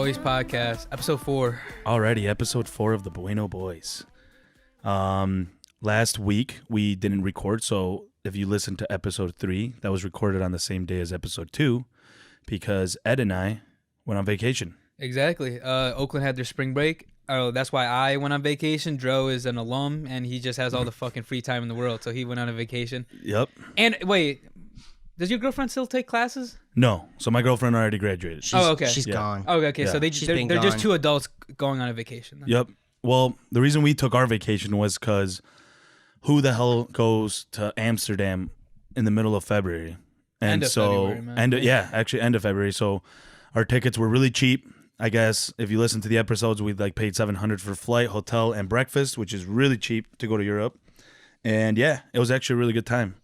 Boys podcast, episode 4. Already, episode 4 of the Bueno Boys. Last week, we didn't record, so if you listen to episode 3, that was recorded on the same day as episode 2, because Ed and I went on vacation. Exactly. Oakland had their spring break. Oh, that's why I went on vacation. Dro is an alum, and he just has all the fucking free time in the world, so he went on a vacation. Yep. And wait, does your girlfriend still take classes? No. So my girlfriend already graduated. Okay. She's gone. Oh, okay. Yeah. So they're just two adults going on a vacation. Then. Yep. Well, the reason we took our vacation was because who the hell goes to Amsterdam in the middle of February? And End of February, man. End of February. So our tickets were really cheap. I guess if you listen to the episodes, we paid $700 for flight, hotel, and breakfast, which is really cheap to go to Europe. And yeah, it was actually a really good time.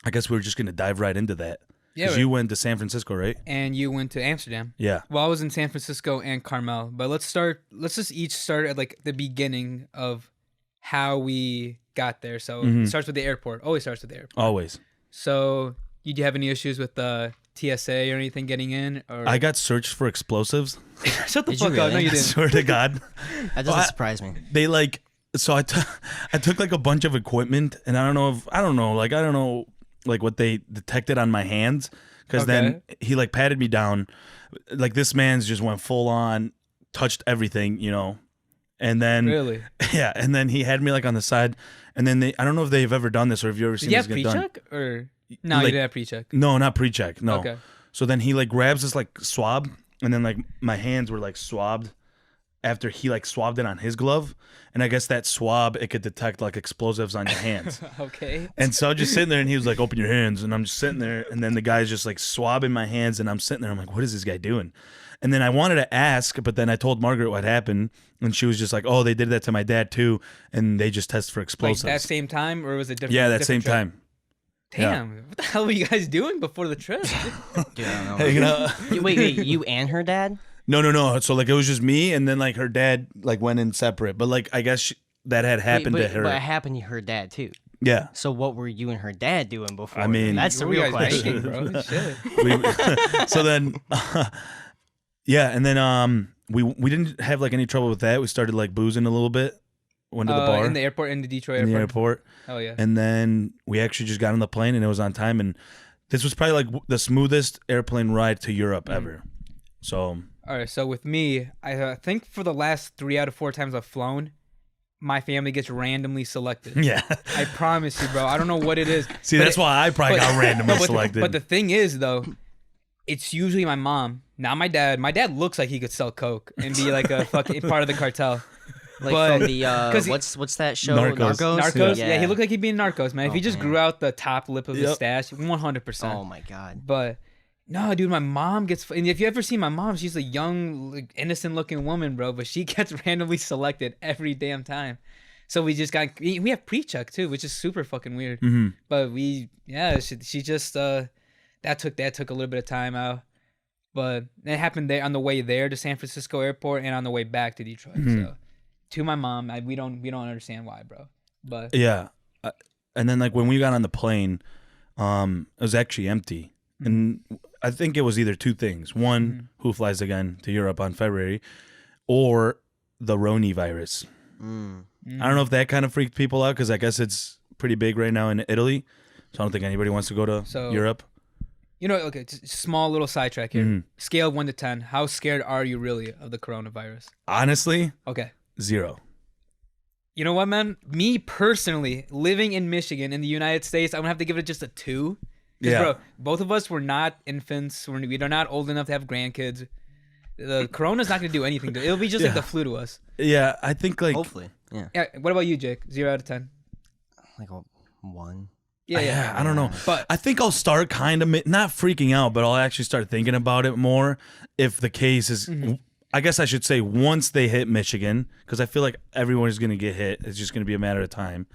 I guess we were just gonna dive right into that. Yeah, because you went to San Francisco, right? And you went to Amsterdam. Yeah. Well, I was in San Francisco and Carmel, but let's just each start at the beginning of how we got there. So It starts with the airport. Always starts with the airport. Always. So did you have any issues with the TSA or anything getting in? Or I got searched for explosives. Shut the Did fuck you up! really? No, you I didn't. swear to God. That doesn't surprise me. They so I took a bunch of equipment, and I don't know what they detected on my hands, because then he patted me down, this man's just went full on, touched everything, and then Really? Yeah, and then he had me on the side, and then I don't know if they've ever done this or if you ever seen Did you this have get done. pre-check or no? You didn't have pre-check. No, not pre-check. No. Okay. So then he grabs this swab, and then my hands were swabbed after he swabbed it on his glove, and I guess that swab, it could detect explosives on your hands. Okay. And so I'm just sitting there, and he was open your hands, and I'm just sitting there, and then the guy's just swabbing my hands, and I'm sitting there, I'm what is this guy doing? And then I wanted to ask, but then I told Margaret what happened, and she was just oh, they did that to my dad too, and they just test for explosives. That same time, or was it different? Yeah, that different same trip? time. Damn, what the hell were you guys doing before the trip? Dude, I don't know. Hanging out. Wait, you and her dad? No. So it was just me, and then her dad went in separate. But I guess that had happened to her. But it happened to her dad too. Yeah. So what were you and her dad doing before? I mean, that's the What were real you guys question. thinking, bro? Shit. So then, yeah, and then we didn't have any trouble with that. We started boozing a little bit. Went to the bar in the airport, in the Detroit in the airport. airport. Oh yeah. And then we actually just got on the plane, and it was on time. And this was probably the smoothest airplane ride to Europe ever. So. All right, so with me, I think for the last 3 out of 4 times I've flown, my family gets randomly selected. Yeah. I promise you, bro. I don't know what it is. See, that's why I probably got randomly selected. But the thing is, though, it's usually my mom, not my dad. My dad looks like he could sell coke and be a fucking part of the cartel. From the what's that show? Narcos. Narcos? Yeah, he looked like he'd be in Narcos, man. If he just man. grew out the top lip of his stash, 100%. Oh my god. But no, dude, my mom gets. And if you ever see my mom, she's a young, innocent-looking woman, bro. But she gets randomly selected every damn time. So we just we have pre-check too, which is super fucking weird. Mm-hmm. But she just that took a little bit of time out. But it happened there on the way there to San Francisco Airport and on the way back to Detroit. Mm-hmm. So to my mom, we don't understand why, bro. But yeah, and then when we got on the plane, it was actually empty. And I think it was either two things. One, who flies again to Europe on February, or the Roni virus. I don't know if that kind of freaked people out, because I guess it's pretty big right now in Italy. So I don't think anybody wants to go to Europe. Okay, just small little sidetrack here. Scale of 1 to 10. How scared are you really of the coronavirus? Honestly, Okay. 0. You know what, man? Me personally, living in Michigan in the United States, I'm going to have to give it just a 2. Because, bro, both of us were not infants. We're not old enough to have grandkids. The corona's not going to do anything. It'll be just like the flu to us. Yeah, I think Hopefully. Yeah. What about you, Jake? 0 out of 10? A 1. Yeah. I don't know. But I think I'll start kind of not freaking out, but I'll actually start thinking about it more if the case is... I guess I should say once they hit Michigan, because I feel like everyone is going to get hit. It's just going to be a matter of time.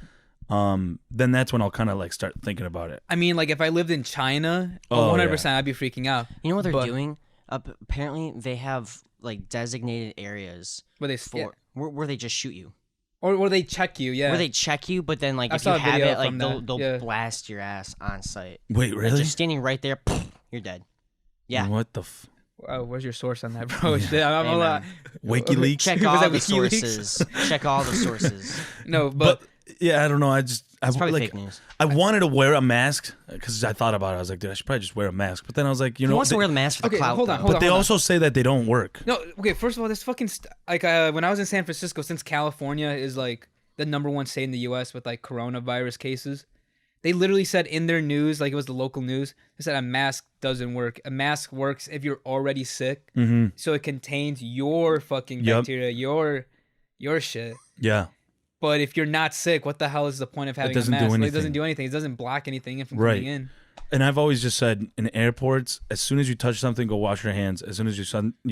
Then that's when I'll kind of start thinking about it. I mean, if I lived in China, 100%, I'd be freaking out. You know what they're doing? Apparently, they have designated areas where they just shoot you. Or they check you, yeah. Where they check you, but then, like, I if you saw a have video it, like, from they'll that. Yeah. blast your ass on site. Wait, Like, really? just standing right there, you're dead. Yeah. What the Where's your source on that, bro? Shit, I'm WikiLeaks. Check all the sources. Check all the sources. No, but yeah, I don't know. It's probably fake news. I wanted to wear a mask because I thought about it. I was like, dude, I should probably just wear a mask. But then I was like, Who wants to wear the mask for the clout? Hold on. But they also say that they don't work. No, okay. First of all, this fucking when I was in San Francisco, since California is like the #1 state in the U.S. with like coronavirus cases, they literally said in their news, like it was the local news, they said a mask doesn't work. A mask works if you're already sick, so it contains your fucking bacteria, your shit. Yeah. But if you're not sick, what the hell is the point of having a mask? It doesn't do anything. It doesn't block anything from coming in. And I've always just said in airports, as soon as you touch something, go wash your hands. As soon as you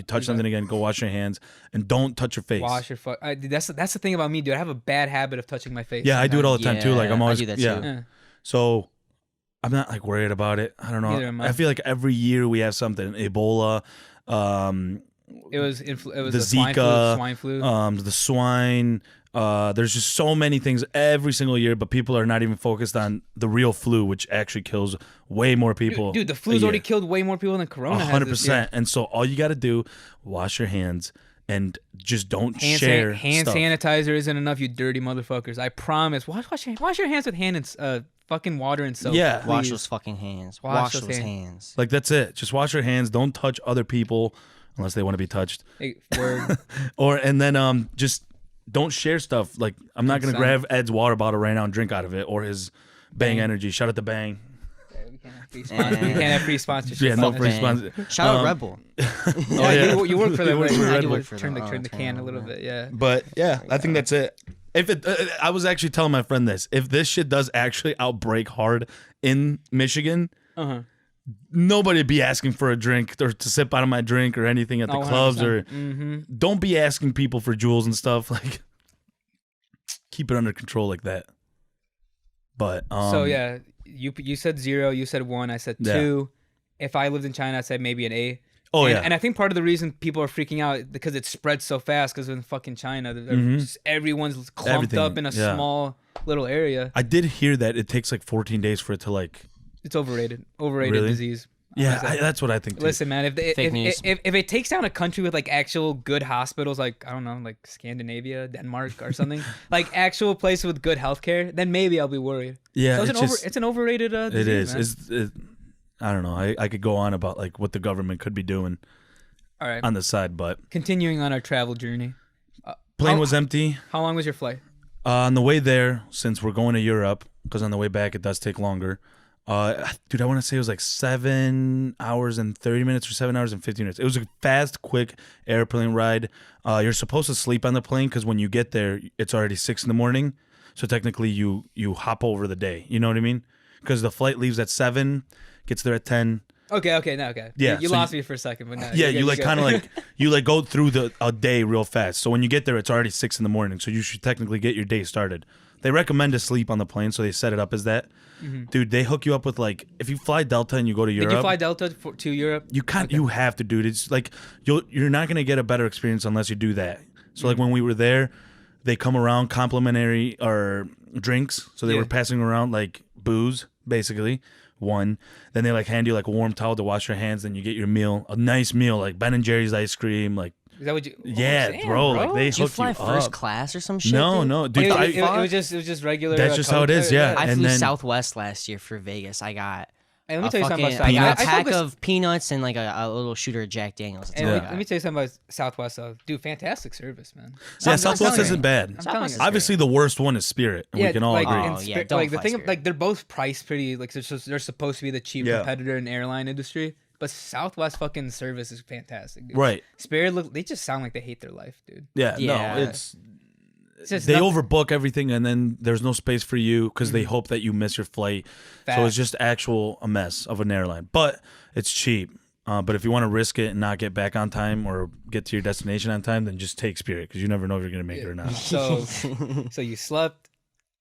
touch something again, go wash your hands and don't touch your face. Wash your that's the thing about me, dude. I have a bad habit of touching my face. Yeah, I do it all the time too. Like I'm always I do that too. So I'm not like worried about it. I don't know. I feel like every year we have something. Ebola, it was the Zika, swine flu. The swine. There's just so many things every single year, but people are not even focused on the real flu, which actually kills way more people. Dude, the flu's already killed way more people than Corona. 100%. And so all you got to do, wash your hands and just don't share hand stuff. sanitizer isn't enough, you dirty motherfuckers. I promise. Wash your hands with hand and fucking water and soap. Yeah, please. Wash those fucking hands. Wash those hands. Like that's it. Just wash your hands. Don't touch other people unless they want to be touched. Hey, word. And then just don't share stuff. Like I'm not gonna grab Ed's water bottle right now and drink out of it, or his Bang Energy. Shout out to Bang. We can't have free sponsorship. Yeah, no free sponsorship. Shout out Red Bull. You work for them. I do work for them. Turn the can a little bit. Yeah. But yeah, I think that's it. If it, I was actually telling my friend this. If this shit does actually outbreak hard in Michigan, nobody be asking for a drink or to sip out of my drink or anything at the clubs 100%. or don't be asking people for jewels and stuff. Like keep it under control like that. But so yeah, you said 0, you said 1, I said 2. If I lived in China, I'd say maybe an A. And I think part of the reason people are freaking out because it spreads so fast because in fucking China, everyone's clumped up in a small little area. I did hear that it takes like 14 days for it to like. It's overrated disease. Yeah, that's what I think too. Listen, man, if it takes down a country with like actual good hospitals, like I don't know, like Scandinavia, Denmark, or something, like actual place with good healthcare, then maybe I'll be worried. Yeah, so it's an overrated disease. It is. I don't know. I could go on about like what the government could be doing. All right. On the side, but continuing on our travel journey. Plane was empty. How long was your flight? On the way there, since we're going to Europe, because on the way back it does take longer. Dude, I want to say it was like 7 hours and 30 minutes or 7 hours and 15 minutes. It was a fast, quick airplane ride. You're supposed to sleep on the plane because when you get there, it's already 6 a.m. So technically, you hop over the day. You know what I mean? Because the flight leaves at 7, gets there at 10. Okay. Yeah, you lost me for a second, but no. Yeah, you like kind of like you like go through a day real fast. So when you get there, it's already 6 a.m. So you should technically get your day started. They recommend to sleep on the plane, so they set it up as that. Dude, they hook you up with like if you fly Delta and you go to Europe. Did you fly Delta to Europe? You can't. Okay. You have to, dude. It's like you're not gonna get a better experience unless you do that. So like when we were there, they come around complimentary or drinks. So they were passing around like booze, basically. One, then they like hand you like a warm towel to wash your hands. Then you get your meal, a nice meal like Ben and Jerry's ice cream, like. Is that what you? Yeah, damn, bro. Like they Did you fly first up. Class or some shit? No, dude. It was just regular. That's just how it is. Yeah. I flew Southwest last year for Vegas. I got. Hey, let me tell you something about I got a pack of peanuts and like a little shooter of Jack Daniels. Let me tell you something about Southwest. Dude, fantastic service, man. Yeah, Southwest isn't bad. Obviously, the worst one is Spirit, and we can all agree. Like the thing, like they're both priced pretty. Like they're supposed to be the cheap competitor in the airline industry. But Southwest fucking service is fantastic, dude. Right. Spirit, they just sound like they hate their life, dude. Yeah. No, it's just they overbook everything, and then there's no space for you because they hope that you miss your flight. So it's just a mess of an airline. But it's cheap. But if you want to risk it and not get back on time or get to your destination on time, then just take Spirit because you never know if you're gonna make it or not. So you slept.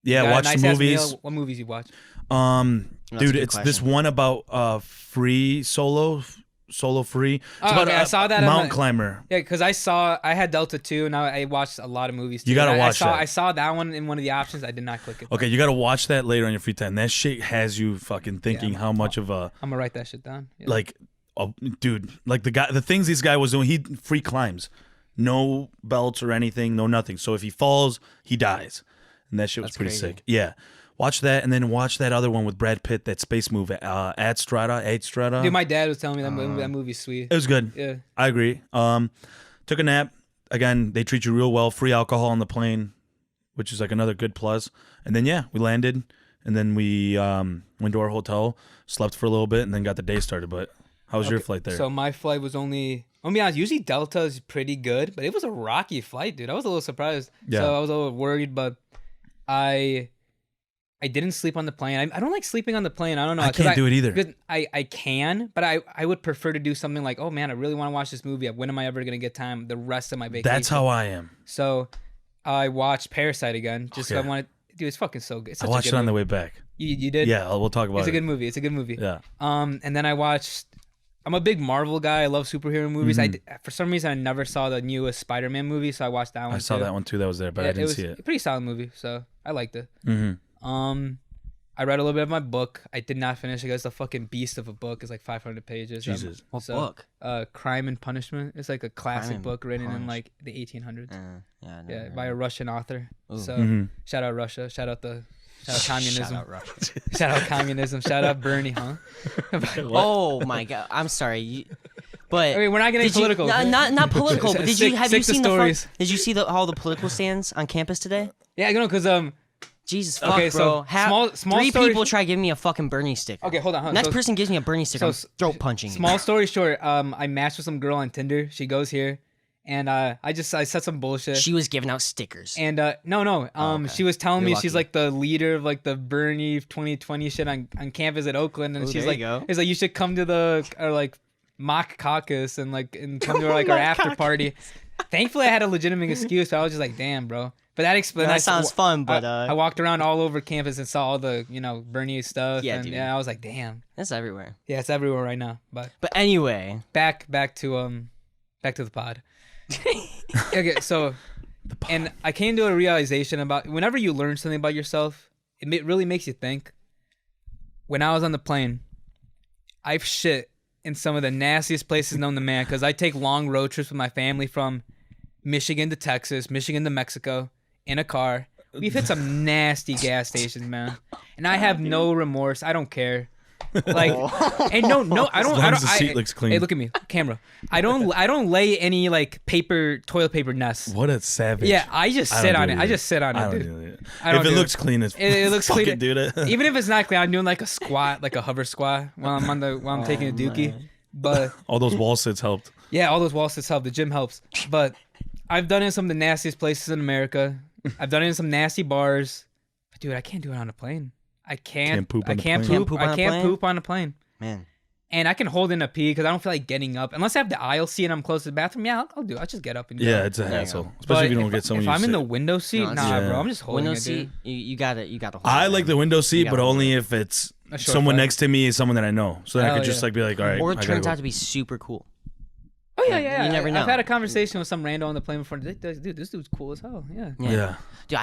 Yeah, watch the movies. What movies you watch? Dude, it's this one about free solo free. It's about I saw that Mountain Climber. Yeah, because I had Delta too, and I watched a lot of movies too. You gotta watch that. I saw that one in one of the options. I did not click it. Okay, you gotta watch that later on your free time. That shit has you fucking thinking how much of a. I'm gonna write that shit down. Yeah. Like Oh, dude, like the things this guy was doing, he free climbs, no belts or anything, no nothing. So if he falls, he dies, and that shit was pretty sick. Yeah, watch that, and then watch that other one with Brad Pitt, that space movie, Ad Strata. Dude, my dad was telling me that movie's sweet. It was good. Yeah, I agree. Took a nap. Again, they treat you real well. Free alcohol on the plane, which is like another good plus. And then we landed, and then we went to our hotel, slept for a little bit, and then got the day started. But how was your flight there? So my flight was only, I'll be honest, usually Delta is pretty good, but it was a rocky flight, dude. I was a little surprised. Yeah. So I was a little worried, but I didn't sleep on the plane. I don't like sleeping on the plane. I don't know. I can't do it either. I can, but I would prefer to do something like, oh man, I really want to watch this movie. When am I ever going to get time the rest of my vacation? That's how I am. So I watched Parasite again. Just because I wanted, dude, it's fucking so good. It's such I watched it on the way back. You did? Yeah, we'll talk about it. It's a good movie. It's a good movie. Yeah. And then I watched, I'm a big Marvel guy. I love superhero movies. For some reason, I never saw the newest Spider-Man movie, so I watched that one. I saw that one too. That was there, but I didn't see it. It was a pretty solid movie, so I liked it. Mm-hmm. I read a little bit of my book. I did not finish it. It's a fucking beast of a book. It's like 500 pages. Jesus. What book? Crime and Punishment. It's like a classic book written in like the 1800s. By a Russian author. Ooh. So shout out Russia. Shout out communism. Shout out Russia. Shout out communism. Shout out Bernie, huh? Oh my god. I'm sorry. But I mean, we're not getting political. Not political. But did you see all the political stands on campus today? Yeah, you know, because Jesus fuck, bro. So small three story people try giving me a fucking Bernie sticker. Okay, hold on. Next person gives me a Bernie sticker, I'm throat punching. Small story short, I matched with some girl on Tinder. She goes here, and I said some bullshit. She was giving out stickers. And okay. She was telling me she's like the leader of like the Bernie 2020 shit on campus at Oakland, and she's like, it's like you should come to the mock caucus and come to our after party. Thankfully, I had a legitimate excuse, so I was just like, damn, bro. But that explains. That sounds fun, but I walked around all over campus and saw all the Bernie stuff. Yeah, and dude. I was like, damn, it's everywhere. Yeah, it's everywhere right now. But anyway, back to the pod. Okay, so and I came to a realization about whenever you learn something about yourself, it really makes you think. When I was on the plane, I've shit in some of the nastiest places known to man because I take long road trips with my family from Michigan to Texas, Michigan to Mexico. In a car. We've hit some nasty gas stations, man. And I have no remorse. I don't care. Like, and no, I don't. As long as the seat looks clean. Hey, look at me, camera. I don't lay any like toilet paper nests. What a savage. Yeah, I just sit on it. I just sit on it, dude. If it looks clean, it looks clean. Dude, even if it's not clean, I'm doing like a squat, like a hover squat while I'm taking a dookie. But all those wall sits helped. Yeah, all those wall sits help. The gym helps. But I've done it in some of the nastiest places in America. I've done it in some nasty bars, but dude, I can't do it on a plane. I can't poop on a plane. Man. And I can hold in a pee because I don't feel like getting up unless I have the aisle seat and I'm close to the bathroom. Yeah, I'll do it. I'll just get up and go. Yeah, it's a hassle, especially if you don't get someone. If I'm in the window seat, bro, I'm just holding window it. Seat, you got to hold. I like the window seat, but only if it's someone next to me is someone that I know, so then I could just be like, all right. Or it turns out to be super cool. Oh yeah. You never know. I've had a conversation with some rando on the plane before. Dude, this dude's cool as hell. Yeah. Dude,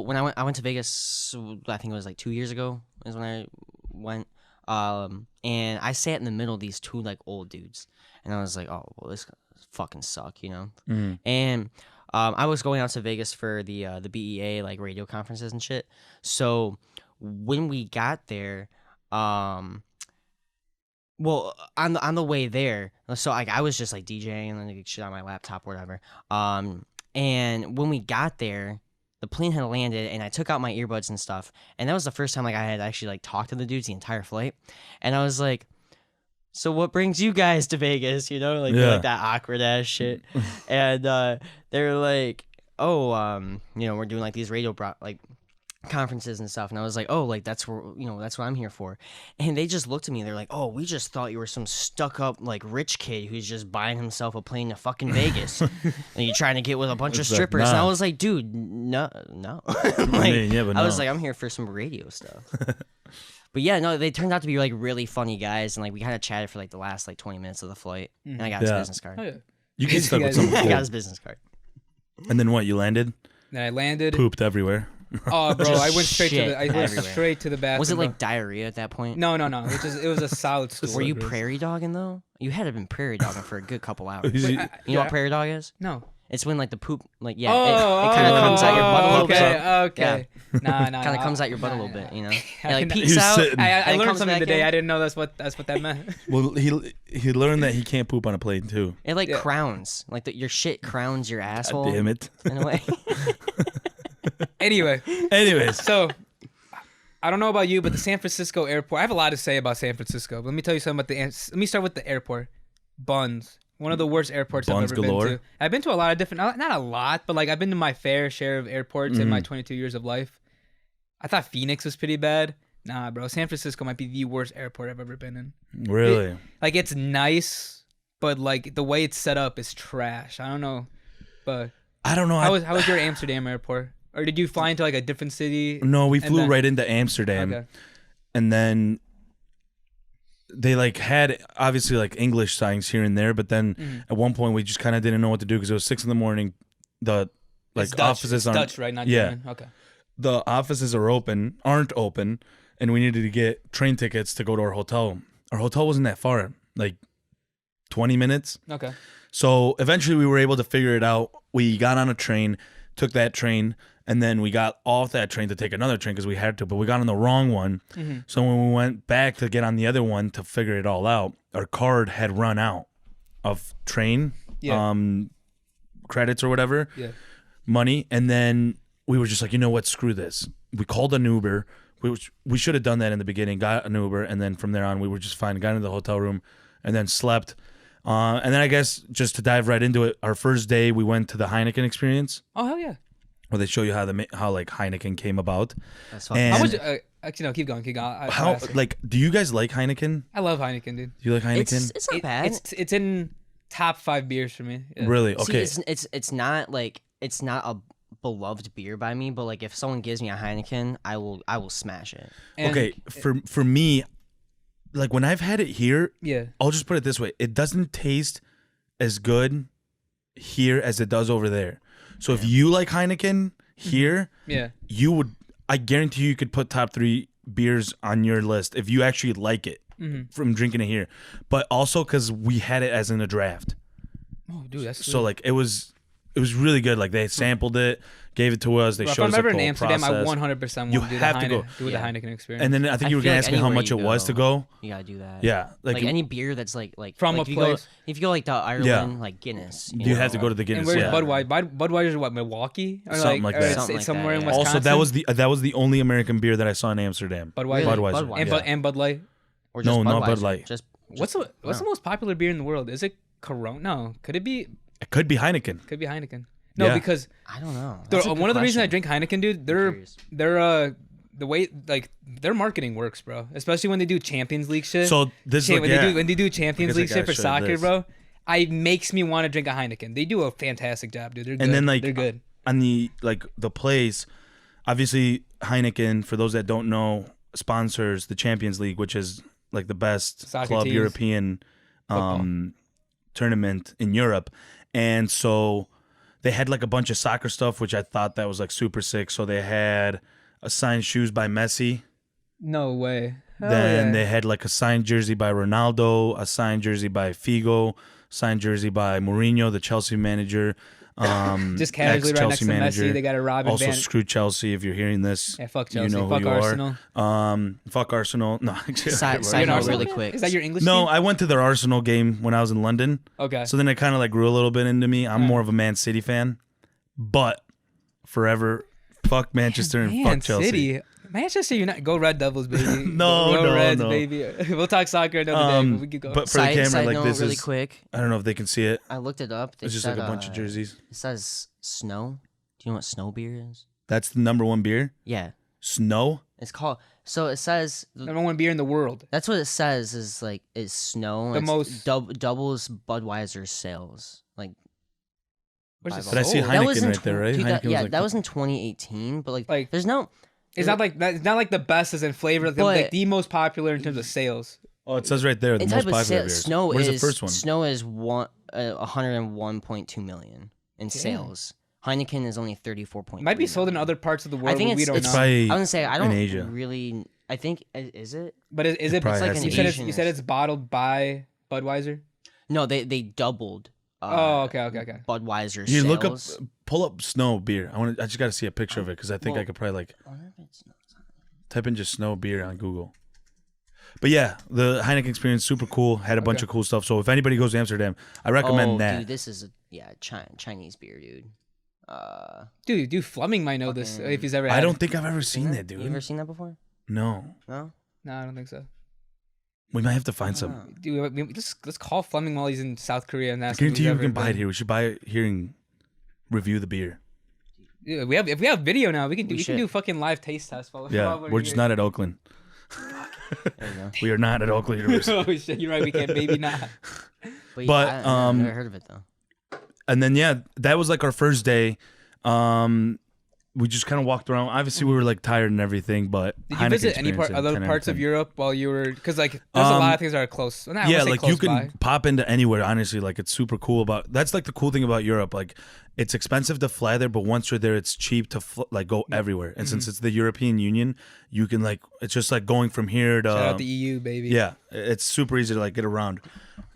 when I went to Vegas, I think it was like 2 years ago is when I went. And I sat in the middle of these two like old dudes, and I was like, oh well, this fucking suck, you know. Mm. And I was going out to Vegas for the BEA like radio conferences and shit. So when we got there, well, on the way there, so like I was just like DJing and like shit on my laptop or whatever. And when we got there, the plane had landed and I took out my earbuds and stuff. And that was the first time like I had actually like talked to the dudes the entire flight. And I was like, so what brings you guys to Vegas? You know, like that awkward ass shit. And they're like, oh, we're doing like these radio conferences and stuff, and I was like, oh, like that's what I'm here for. And they just looked at me and they're like, oh, we just thought you were some stuck up like rich kid who's just buying himself a plane to fucking Vegas and you're trying to get with a bunch of strippers. And I was like, dude, no. I was like, I'm here for some radio stuff. But yeah, no, they turned out to be like really funny guys, and like we kind of chatted for like the last like 20 minutes of the flight. And I got his business card. Oh, yeah. You get stuck with something cool. I got his business card. And then what, you landed? Then I landed. Pooped everywhere. Oh, bro, Just I went straight to shit the. I went everywhere. straight to the bathroom. Was it bro. like diarrhea at that point? No. It was a solid stool. Were you prairie dogging though? You had to have been prairie dogging for a good couple hours. Wait, You know what prairie dog is? No. It's when like the poop, like it kind Oh, of comes out your butt a little bit. Okay. Nah. Kind of comes out your butt a little bit, you know. It I like know. peeks He was out. sitting- I and learned comes something back today. in. I didn't know that's what that meant. Well, he learned that he can't poop on a plane too. It like Yeah. crowns, like your shit crowns your asshole. God damn it. In a way. Anyway, Anyways, so I don't know about you, but the San Francisco airport. I have a lot to say about San Francisco. But let me tell you something about Let me start with the airport. Buns. One of the worst airports Buns I've ever galore? been to. I've been to a lot of different, not a lot, but like I've been to my fair share of airports in my 22 years of life. I thought Phoenix was pretty bad. Nah, bro. San Francisco might be the worst airport I've ever been in. really, Like it's nice, but like the way it's set up is trash. I don't know, but I don't know. how was your Amsterdam airport? Or did you fly into like a different city? No, we and flew then- right into Amsterdam, Okay. and then they like had obviously like English signs here and there, but then at one point we just kind of didn't know what to do because it was 6 a.m. The like It's Dutch. offices It's aren't Dutch, right? Not yeah. German. Okay. The offices aren't open, and we needed to get train tickets to go to our hotel. Our hotel wasn't that far, like 20 minutes. Okay. So eventually we were able to figure it out. We got on a train, took that train, and then we got off that train to take another train because we had to, but we got on the wrong one. So when we went back to get on the other one to figure it all out, our card had run out of train Yeah. credits or whatever, Yeah. money. And then we were just like, you know what, screw this. We called an Uber. We should have done that in the beginning, got an Uber, and then from there on we were just fine. Got into the hotel room and then slept. And then I guess just to dive right into it, our first day we went to the Heineken experience Oh hell yeah. where they show you how like Heineken came about. That's fucking And How much? Actually, no. Keep going. I'll how ask. like do you guys like Heineken? I love Heineken, dude. Do you like Heineken? it's not bad. It's in top 5 beers for me. Yeah. Really? See, Okay. it's not like it's not a beloved beer by me, but like if someone gives me a Heineken, I will smash it. And- Okay, for me, like when I've had it here, Yeah. I'll just put it this way: it doesn't taste as good here as it does over there. So if you like Heineken here, Yeah. you would. I guarantee you could put top 3 beers on your list if you actually like it from drinking it here. But also because we had it as in a draft, Oh, dude, that's so like it was really good. Like they sampled it, gave it to us. They Bro, if showed I'm us ever the in whole Amsterdam, process. I 100% You want to do have the to go. do the Yeah. Heineken experience. And then I think you were feel gonna like ask me how anywhere much you it was to go, go. You gotta do that. Yeah, Like any beer that's like From like a if place. if you go like to Ireland, like Guinness. You know? have to go to the and Guinness. where's Yeah. Budweiser? Budweiser's what, Milwaukee? Or Something like or that. It's, Something it's like somewhere that, in yeah. Wisconsin. Also, that was the only American beer that I saw in Amsterdam. Budweiser. Really? Budweiser. Budweiser. And Bud Light. Or No, just not Bud Budweiser. Light. What's the most popular beer in the world? Is it Corona? No. Could it be? It could be Heineken. Could be Heineken. No, Yeah. because I don't know. the, That's a good one of the reasons I question. drink Heineken, dude, curious. they're the way like their marketing works, bro. Especially when they do Champions League shit. So this is Shit, like, when they do Champions guess I League shit gotta for show soccer, this. bro. It makes me want to drink a Heineken. They do a fantastic job, dude. They're good. And then like they're good. on the place, obviously Heineken. For those that don't know, sponsors the Champions League, which is like the best Soccer club teams. European Football. tournament in Europe, and so they had like a bunch of soccer stuff, which I thought that was like super sick. So they had signed shoes by Messi. No way. Hell Then yeah. they had like a signed jersey by Ronaldo, a signed jersey by Figo, signed jersey by Mourinho, the Chelsea manager. Just casually right next to Messi, they got a Robin Also, Van. screw Chelsea if you're hearing this. Yeah, fuck You Chelsea. know who Fuck you Arsenal. are. Fuck Arsenal. No, Side You're an note Arsenal really fan? quick. Is that your English no, team? I went to their Arsenal game when I was in London. Okay. So then it kind of like grew a little bit into me. I'm more of a Man City fan, but forever, fuck Manchester and Man fuck Chelsea. City. Manchester United. Go Red Devils, baby. No, Go no, Reds, no. baby. We'll talk soccer another day, but we could go. But for the camera, Side like note this really is. quick. I don't know if they can see it. I looked it up. They It's just said, like a bunch of jerseys. It says snow. Do you know what snow beer is? That's the number one beer. Yeah, Snow. it's called. So it says Number 1 beer in the world. that's what it says is like is snow. The It's most- doubles Budweiser sales. Like Where's By the But I see soul? that was Heineken in right there, right? Heineken was yeah, like- that was in 2018. But Like- there's no. It's not like that. It's not like the best as in flavor. Like But- the most popular in terms of sales. Oh, it says right there the In most type of popular sales, beers. snow Where's is the first one? Snow is 101.2 million in sales. Heineken is only 34.3. It might be sold in other parts of the world. I think where we don't it's know. probably I was gonna say I don't in Asia. really. I think is it? But is it? probably It's like has you to said. be. You said it's bottled by Budweiser. No, they doubled. Oh, okay. Budweiser You sales. pull up Snow beer. I just got to see a picture of it because I think I could probably like type in just Snow beer on Google. But yeah, the Heineken experience super cool. Had a bunch of cool stuff. So if anybody goes to Amsterdam, I recommend that. Dude, this is Chinese beer, dude. Dude, Fleming might know this if he's ever. Had I don't think I've ever seen that, dude. You ever seen that before? No. No. No, I don't think so. We might have to find some. Dude, let's call Fleming while he's in South Korea and I ask him. guarantee you we can buy it here. We should buy it here and review the beer. Yeah, if we have video now, we can should. do fucking live taste tests. While We're just not at Oakland. There you go. We are not at Oakland University. Oh shit, you're right. We can't. Maybe not. But, I've never heard of it though. And then that was like our first day. We just kind of walked around. Obviously, we were like tired and everything, but Did you visit any other parts of Europe while you were? Because like there's a lot of things that are close. Well, Yeah, like you can pop into anywhere. Honestly, like it's super cool that's like the cool thing about Europe. Like it's expensive to fly there, but once you're there, it's cheap to like go everywhere. And since it's the European Union, you can like it's just like going from here to Shout out the EU, baby. Yeah, it's super easy to like get around.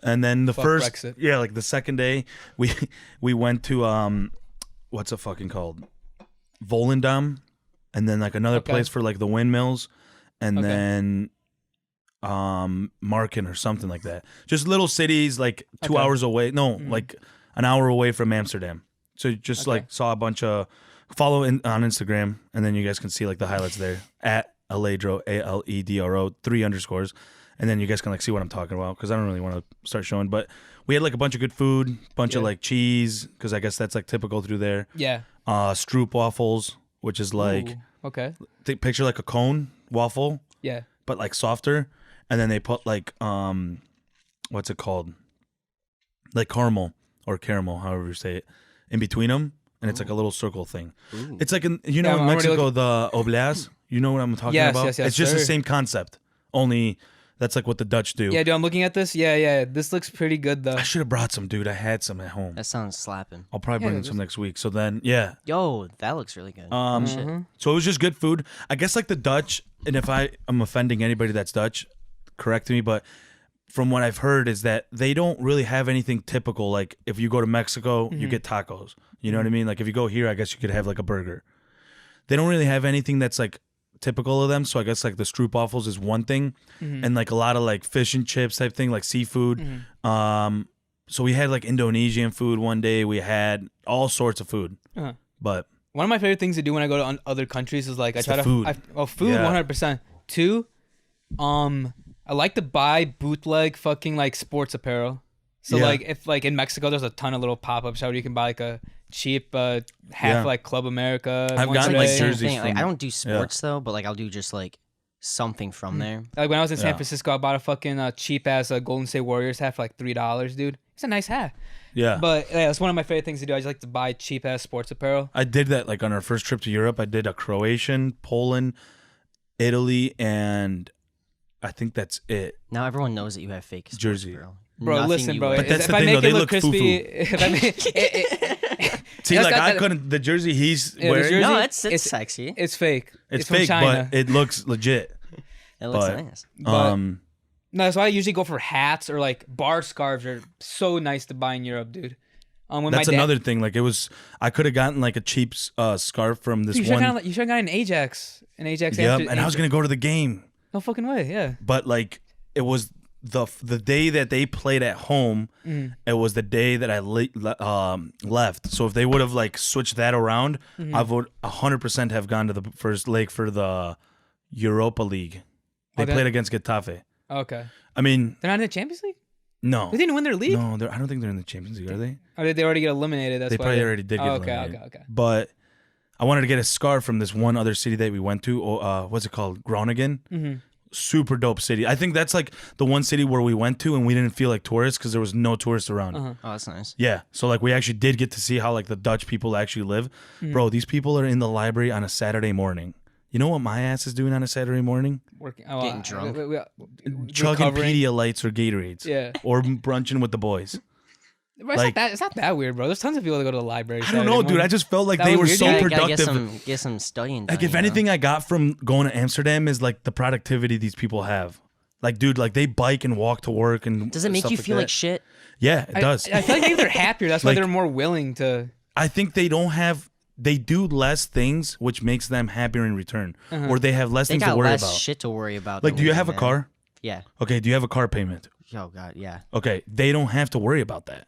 And then the Fuck first Brexit. like the second day, we went to what's it fucking called? Volendam, and then like another place for like the windmills, and then Marken or something like that. Just little cities like 2 hours away. No, like an hour away from Amsterdam. So just like saw a bunch of follow on Instagram, and then you guys can see like the highlights there at Aledro ALEDRO 3 underscores, and then you guys can like see what I'm talking about because I don't really want to start showing, but we had like a bunch of good food, bunch of like cheese because I guess that's like typical through there. Yeah. Stroop waffles, which is like picture like a cone waffle, but like softer, and then they put like what's it called, like caramel, however you say it, in between them, and it's like a little circle thing. It's like in in Mexico the obleas. You know what I'm talking about? Yes, it's just the same concept, only that's like what the Dutch do. Yeah, dude, I'm looking at this. Yeah. This looks pretty good though. I should have brought some, dude. I had some at home. That sounds slapping. I'll probably bring some next week. So then, Yo, that looks really good. So it was just good food. I guess like the Dutch, and if I am offending anybody that's Dutch, correct me, but from what I've heard is that they don't really have anything typical. Like if you go to Mexico, you get tacos. You know what I mean? Like if you go here, I guess you could have like a burger. They don't really have anything that's like typical of them. So I guess like the stroopwafels is one thing, and like a lot of like fish and chips type thing, like seafood. So we had like Indonesian food one day. We had all sorts of food. But one of my favorite things to do when I go to other countries is like I try to food. Food 100%. Two, I like to buy bootleg fucking like sports apparel. So like if like in Mexico there's a ton of little pop-up shops where you can buy like a cheap half like Club America. I've gotten like like jerseys thing. Like, from- I don't do sports though, but like I'll do just like something from there. Like when I was in San Yeah. Francisco, I bought a fucking cheap ass Golden State Warriors hat for like $3, dude. It's a nice hat. yeah. But yeah, that's one of my favorite things to do. I just like to buy cheap ass sports apparel. I did that like on our first trip to Europe. I did a Croatian, Poland, Italy, and I think that's it. Now everyone knows that you have fake sports Jersey. apparel. Bro, Nothing listen, you bro. wear. But that's if the I thing, make though, it they look look crispy, foo-foo. if I make See, That's like got I that- couldn't. The jersey he's Yeah, the wearing, jersey- No, it's it's- sexy. it's fake. it's from fake, China. but it looks legit. It looks but- nice. But- No, so I usually go for hats or like bar scarves are so nice to buy in Europe, dude. When That's my dad, another thing. Like it was, I could have gotten like a cheap scarf from this You should one. have gotten an Ajax. An Ajax. Yep, Amsterdam- and I was gonna go to the game, No fucking way. Yeah. but like it was the day that they played at home. It was the day that I left. So if they would have like switched that around, I would 100% have gone to the first leg for the Europa League. They played against Getafe. Okay. I mean, They're not in the Champions League. no, They didn't win their league. no, I don't think they're in the Champions League, are they? Or did they already get eliminated? That's They why probably already did get okay, eliminated. okay. But I wanted to get a scarf from this one other city that we went to. What's it called? Groningen. Super dope city. I think that's like the one city where we went to and we didn't feel like tourists because there was no tourists around. Oh, that's nice. Yeah. So like we actually did get to see how like the Dutch people actually live. Bro, these people are in the library on a Saturday morning. You know what my ass is doing on a Saturday morning? Working, Getting drunk. Chugging recovering. Pedialites or Gatorades. Yeah. Or brunching with the boys. Bro, it's not that weird, bro. There's tons of people that go to the library. I don't know, dude. I just felt like they were so productive. Get some studying. Like, if anything I got from going to Amsterdam is like the productivity these people have. Like, dude, like they bike and walk to work and. Does it make you feel like shit? Yeah, it does. I feel like maybe they're happier. That's why they're more willing to. I think they do less things, which makes them happier in return, or they have less things to worry about. They got less shit to worry about. Like, do you have a car? Yeah. Okay. Do you have a car payment? Oh God, yeah. Okay, they don't have to worry about that.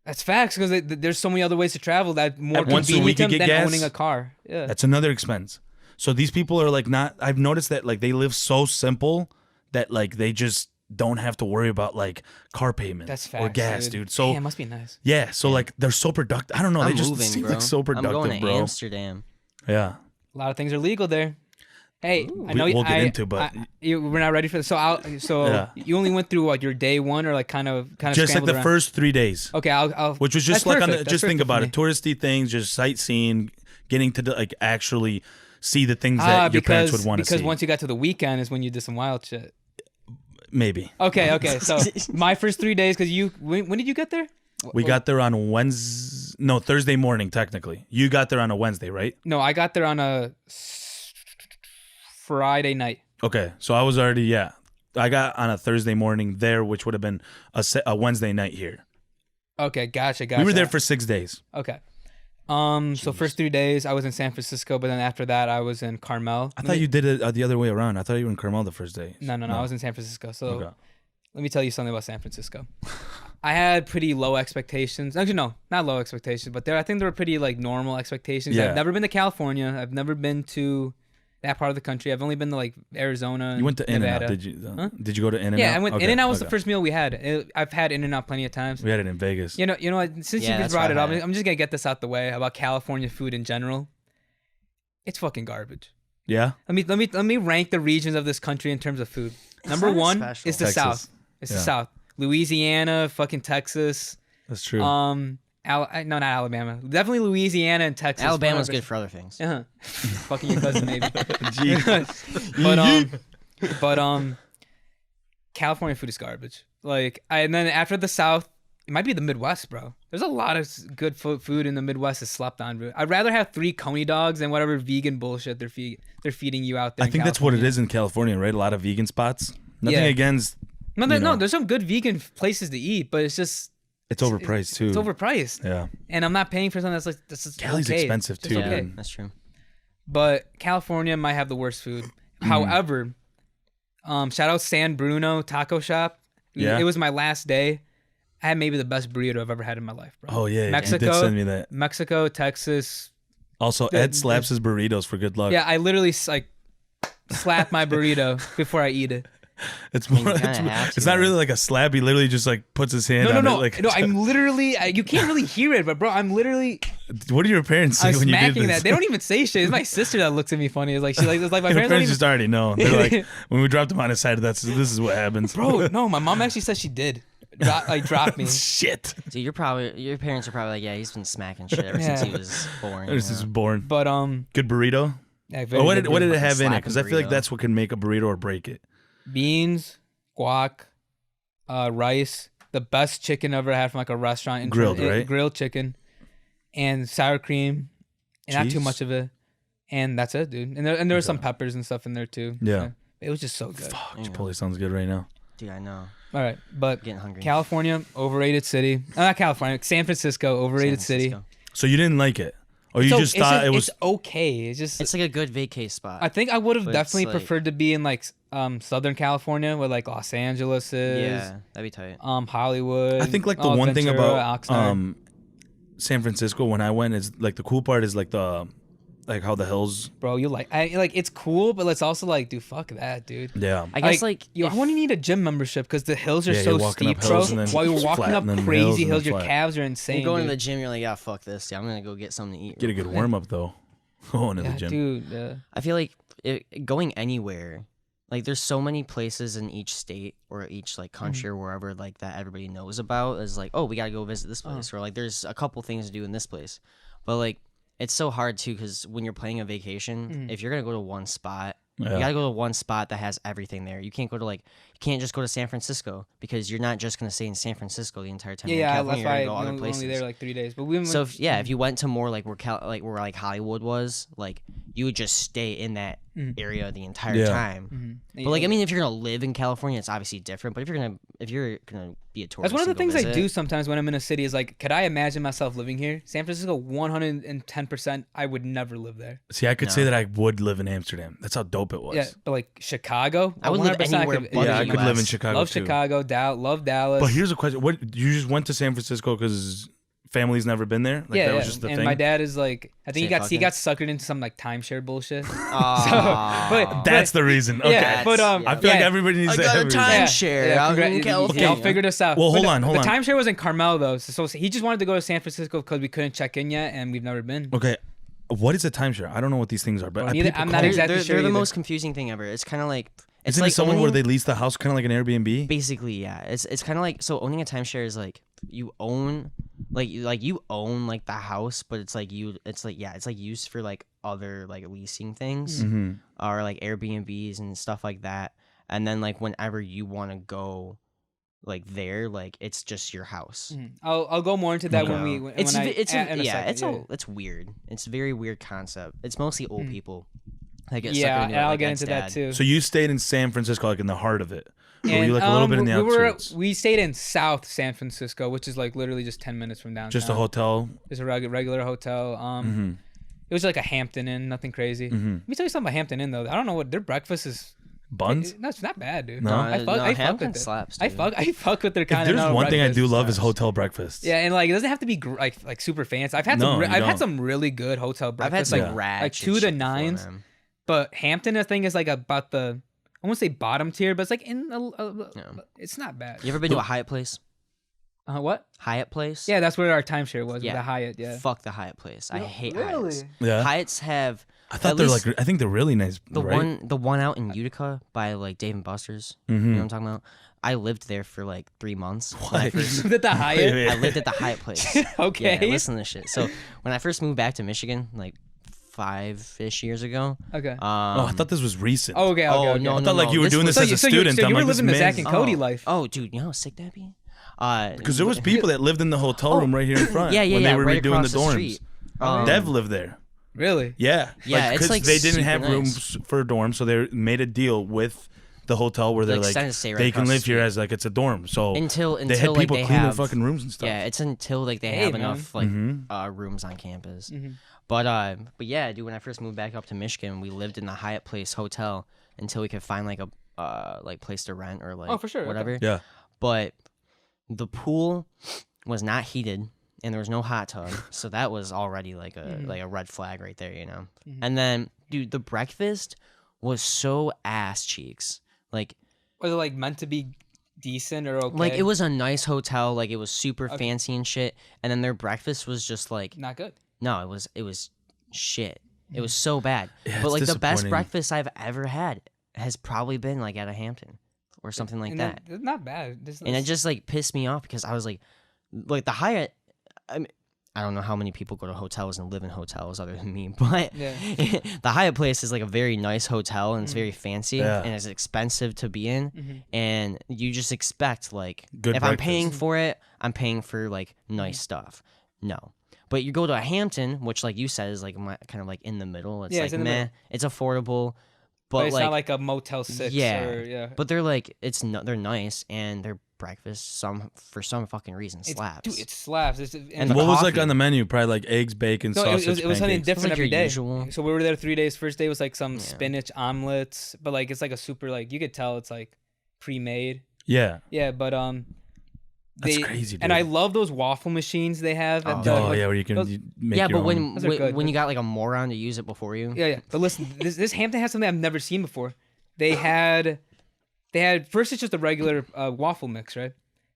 That's facts because there's so many other ways to travel that more once a week convenient you get than gas, owning a car. Yeah, that's another expense. So these people are like not. I've noticed that like they live so simple that like they just don't have to worry about like car payment or gas, dude. So it must be nice. Yeah, so like they're so productive. I don't know. They just seem bro. like so productive, I'm going to bro. Amsterdam. Yeah, a lot of things are legal there. Hey, Ooh. I know we'll get into, but we're not ready for this. So you only went through what your day one or like kind of just like the around? first 3 days. Okay, I'll which was just like on perfect. just think about it, touristy things, just sightseeing, getting to like actually see the things that your parents would want to see. Because once you got to the weekend is when you did some wild shit. Maybe. Okay. So my first 3 days, because when did you get there? We got there on Thursday morning, technically. You got there on a Wednesday, right? No, I got there on a Friday night. Okay, so I was already, I got on a Thursday morning there, which would have been a Wednesday night here. Okay, gotcha. We were there for 6 days. Okay. So first 3 days I was in San Francisco, but then after that I was in Carmel. I thought you did it the other way around. I thought you were in Carmel the first day. No. I was in San Francisco. So let me tell you something about San Francisco. I had pretty low expectations. Actually, no, not low expectations, but I think they were pretty like normal expectations. Yeah. I've never been to California. I've never been to that part of the country. I've only been to like Arizona. You went to In-N-Out, Nevada. did you? Huh? Did you go to In-N-Out? Yeah, I went. In-N-Out was the first meal we had. I've had In-N-Out plenty of times. We had it in Vegas. You know what? Since you brought it up, I'm just gonna get this out the way about California food in general. It's fucking garbage. Yeah. Let me rank the regions of this country in terms of food. Number one is the South. It's the South. Louisiana, fucking Texas. That's true. No, not Alabama. Definitely Louisiana and Texas. Alabama's good for other things. Fucking your cousin, maybe. but California food is garbage. Like, and then after the South, it might be the Midwest, bro. There's a lot of good food in the Midwest that's slept on, bro. I'd rather have 3 Coney dogs than whatever vegan bullshit they're feeding you out there. I think that's what it is in California, right? A lot of vegan spots. Nothing against. No, there's some good vegan places to eat, but it's just. It's overpriced too. It's overpriced. Yeah. And I'm not paying for something that's just Cali's expensive too, okay. dude. That's true. But California might have the worst food. However, shout out San Bruno Taco Shop. Yeah. It was my last day. I had maybe the best burrito I've ever had in my life, bro. Oh yeah, Mexico, you did send me that. Mexico, Texas. Also, Ed slaps his burritos for good luck. Yeah, I literally like slap my burrito before I eat it. It's more. It's not really like a slap. He literally just like puts his hand on it. Like, no. I'm literally. You can't really hear it, but bro, I'm literally. What do your parents say when you do this? That. They don't even say shit. It's my sister that looks at me funny. It's like my parents just already know. They're like, when we dropped him on his side, this is what happens. Bro, no, my mom actually said she did. Drop me. Shit. Dude, your parents are probably like, yeah, he's been smacking shit ever since he was born. Ever since he was born. But good burrito. Yeah, what did it have in it? Because I feel like that's what can make a burrito or break it. Beans, guac, rice, the best chicken I've ever had from like a restaurant. Grilled, right? Grilled chicken, and sour cream, and not too much of it. And that's it, dude. And there was some peppers and stuff in there too. Yeah. It was just so good. Fuck, Chipotle sounds good right now. Dude, I know. All right, but Getting hungry. California, overrated city. Not California, San Francisco, overrated city. So you didn't like it? Or you just thought it was... It's okay. It's like a good vacay spot. I think I would have definitely like, preferred to be in like Southern California, where like Los Angeles is. Yeah, that'd be tight. Hollywood. I think like the one thing about San Francisco when I went is like the cool part is like how the hills. Bro, it's cool, but let's also like do fuck that, dude. Yeah. I guess I want to need a gym membership because the hills are so steep, bro. While you're walking up crazy hills, your calves are insane. You're going dude. to the gym, you're like, yeah, fuck this. Yeah, I'm gonna go get something to eat. Get a good warm up though. Going to the gym, dude. I feel like going anywhere. Like there's so many places in each state or each like country or wherever like that everybody knows about is like, oh, we gotta go visit this place, or like there's a couple things to do in this place, but like. It's so hard too because when you're planning a vacation, if you're gonna go to one spot Yeah. You gotta go to one spot that has everything there. You can't go to you can't just go to San Francisco because you're not just gonna stay in San Francisco the entire time. Yeah, you're in that's California, why you're gonna go we're other places. only there like 3 days. But we went, So if you went to more like where Hollywood was, like you would just stay in that area the entire time. But like I mean, if you're gonna live in California, it's obviously different. But if you're gonna be a tourist, that's one of the things visit, I do sometimes when I'm in a city is like, could I imagine myself living here? San Francisco, 110%. I would never live there. See, I could say that I would live in Amsterdam. That's how dope it was. Yeah, but like Chicago, I would live 100% anywhere but Yeah, I the could live in US. Chicago Love too. Chicago, love Dallas. But here's a question: what you just went to San Francisco because family's never been there? Like that was just the and thing. my dad is like, I think Say he got suckered into some like timeshare bullshit. but That's the reason. Okay. Yeah, but I feel like everybody needs I to got a have timeshare out in California. Y'all figured us out. Well, hold But on. The timeshare was in Carmel though, so he just wanted to go to San Francisco because we couldn't check in yet, and we've never been. Okay. What is a timeshare? I don't know what these things are, but Neither- people I'm call not them- exactly They're sure the either. most confusing thing ever. It's kind of like it's Isn't like it someone where owning- they lease the house, kind of like an Airbnb? Basically, yeah. It's kind of like owning a timeshare is like you own you own like the house, but it's like used for like other like leasing things or like Airbnbs and stuff like that. And then like whenever you want to go like there, like it's just your house. I'll go more into that when we It's when I, it's in a second, it's weird. It's a very weird concept. It's mostly old people. That get yeah, suckered into and it, I'll like get Ed's into that dad. too. So you stayed in San Francisco, like in the heart of it. Or were And, you like a little bit in the outskirts? We stayed in South San Francisco, which is like literally just 10 minutes from downtown. Just a hotel. Just a regular hotel. It was like a Hampton Inn, nothing crazy. Let me tell you something about Hampton Inn though. I don't know what their breakfast is. Buns? That's not bad, dude. No? I fuck Hampton with it. slaps, I dude. fuck with their If kind of. there's one thing I do love is hotel breakfasts. Yeah, and like it doesn't have to be like super fancy. I've had No, you I've had don't. some really good hotel I've breakfasts. had like some rad like shit 2 to before, 9s. man. But Hampton, I think, is like about the I won't say bottom tier, but it's like in it's not bad. You ever been to a Hyatt place? What? Hyatt place? Yeah, that's where our timeshare was. Yeah. With the Hyatt. Yeah. Fuck the Hyatt place. I hate really? Hyatts. Yeah. Hyatts have I thought at they're least like. I think they're really nice. the right? one out in Utica by like Dave and Buster's. You know what I'm talking about? I lived there for like 3 months. When I first- At the Hyatt. Wait, I lived at the Hyatt place. Okay. Yeah, listen to this shit. So when I first moved back to Michigan, like 5-ish years ago. Okay. Oh, I thought this was recent. Oh, okay. oh, okay. no, I thought like you were doing this as a student. So I'm you were like, this living the Zach man's- and Cody life. Oh, dude, you know how sick that'd be? Because there was people that lived in the hotel room right here in front. Yeah, when they were right redoing across the the dorms. street. Dev lived there. Really? Yeah. Yeah, it's, because like, they didn't super have nice. rooms for dorms, so they made a deal with the hotel where they're like extended stay right they can across the live here street. as like it's a dorm. So Until they had like people they clean have their fucking rooms and stuff. Yeah, it's until like they Hey, have man. enough like rooms on campus. But yeah, dude, when I first moved back up to Michigan, we lived in the Hyatt Place hotel until we could find like a like place to rent or like Oh, for sure, okay. whatever. Yeah. But the pool was not heated and there was no hot tub, so that was already like a red flag right there, you know. And then, dude, the breakfast was so ass cheeks. Like, Was it like meant to be decent or okay? like it was a nice hotel, like it was super fancy and shit. And then their breakfast was just like not good. no, it was shit. It was so bad. Yeah, but it's like the best disappointing. breakfast I've ever had has probably been like at a Hampton or something like And that. It's not bad. And it just like pissed me off because I was like the Hyatt. I mean, I don't know how many people go to hotels and live in hotels other than me, but Yeah. the Hyatt place is like a very nice hotel and it's very fancy Yeah. and it's expensive to be in, and you just expect like Good if I'm paying breakfast. for it, I'm paying for like nice stuff. No. But you go to a Hampton, which like you said is like kind of like in the middle. It's Yeah, like it's in the meh, middle. it's affordable, but but it's like, not like a Motel 6 yeah, or yeah. but they're like they're nice and their breakfast for some fucking reason It's- slaps. Dude, it slaps. And the What was like coffee. on the menu? Probably like eggs, bacon, No, sausage, it was something pancakes. different like every your day. usual. So we were there 3 days. First day was like some spinach omelets, but like it's like a super like you could tell it's like pre-made. Yeah. Yeah, but That's crazy, And I dude. love those waffle machines they have. At Oh like, yeah, where you can those- make Yeah, your but own. when Those are good. when you got like a moron to use it before you. Yeah. But listen, this Hampton has something I've never seen before. They had first it's just a regular waffle mix, right?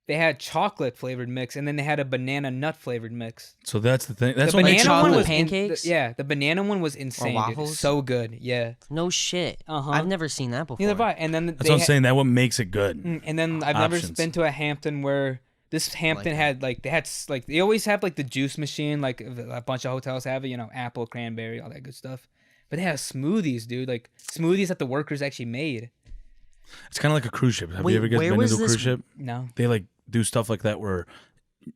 They had chocolate flavored mix, and then they had a banana nut flavored mix. So that's the thing. That's The what banana makes chocolate one chocolate. was pancakes? the banana one was insane. Dude. waffles? So good. Yeah. No shit. Uh-huh. I've never seen that before. Neither have I. And then That's what I'm saying. That what makes it good. And then I've never Options. been to a Hampton where this Hampton had like they always have like the juice machine, like a bunch of hotels have it, you know, apple, cranberry, all that good stuff. But they have smoothies, dude. Like smoothies that the workers actually made. It's kind of like a cruise ship. Have Wait, you ever where been was into a this- cruise ship? No. They like do stuff like that where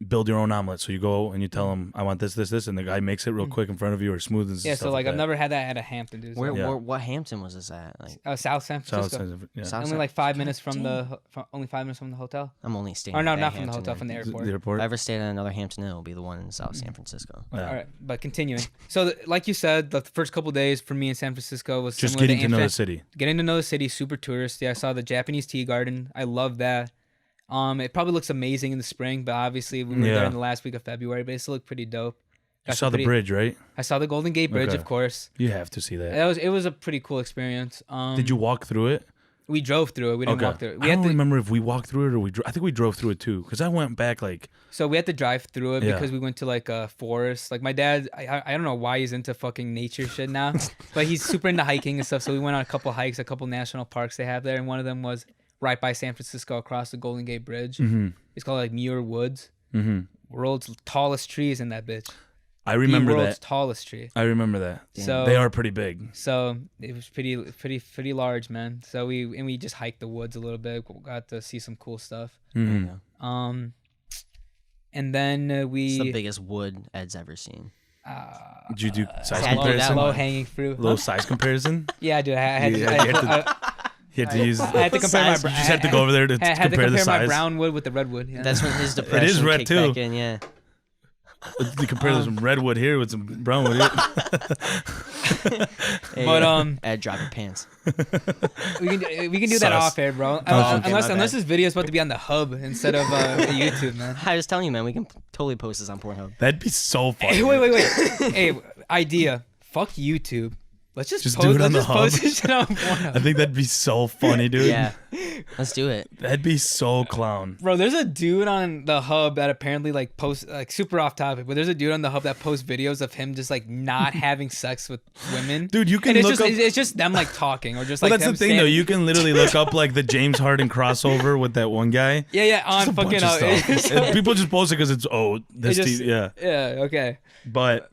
build your own omelet. So you go and you tell them, I want this, and the guy makes it real quick in front of you or smoothens. Yeah, stuff so like I've that. never had that at a Hampton, dude. So, Where what Hampton was this at? Like, South San Francisco. South Only San- like 5 minutes God from damn. only 5 minutes from the hotel. I'm only staying. Or no, at that not from the Hampton hotel, Inn. from the airport. The airport. If I ever stayed at another Hampton Inn, it'll be the one in South San Francisco. Yeah. All right, but continuing. So, like you said, the first couple days for me in San Francisco was Just similar getting to know the Infant. city. Getting to know the city, super touristy. I saw the Japanese tea garden. I love that. It probably looks amazing in the spring, but obviously we were there Yeah. in the last week of February. But it still looked pretty dope. You Got saw some the bridge, right? I saw the Golden Gate Bridge, Okay. of course. You have to see that. It was a pretty cool experience. Did you walk through it? We drove through it. We didn't Okay. walk through it. I don't remember if we walked through it or I think we drove through it too. Because I went back like. So we had to drive through it Yeah. because we went to like a forest. Like my dad, I don't know why he's into fucking nature shit now, but he's super into hiking and stuff. So we went on a couple hikes, a couple national parks they have there, and one of them was right by San Francisco across the Golden Gate Bridge. Mm-hmm. It's called like Muir Woods. Mm-hmm. World's tallest trees in that bitch. I remember the world's that. tallest tree. I remember that. So They are pretty big. So it was pretty large, man. So we just hiked the woods a little bit. Got to see some cool stuff. Mm-hmm. And then we. It's the biggest wood Ed's ever seen. Did you do size had to do that comparison? one. Low hanging fruit. Low size comparison? Yeah, dude. I had Yeah, to. you had to use. I had to compare my. Size. You just had to go over there to I had to compare the compare my size. brown wood with the redwood. Yeah. That's when his depression red kicked too. back in. Yeah. You compare some redwood here with some brownwood here. Hey, But, Ed, drop your pants. we can do that Sus. off air, bro. okay, my unless bad. this video is about to be on the hub instead of YouTube, man. I was telling you, man, we can totally post this on Pornhub. That'd be so funny. Hey, wait. Hey, idea. Fuck YouTube. Let's just Just post, do it on let's the just post hub. this shit on Pornhub. I think that'd be so funny, dude. Yeah, let's do it. That'd be so clown. Bro, there's a dude on the hub that apparently like posts like super off topic, but there's a dude on the hub that posts videos of him just like not having sex with women. Dude, you can and it's look just up. it's just them like talking or just Well, like that's the them thing, though. standing- You can literally look up like the James Harden crossover with that one guy. Yeah, Just on a fucking bunch of stuff. And people just post it because it's this It just- team, yeah. yeah, okay. But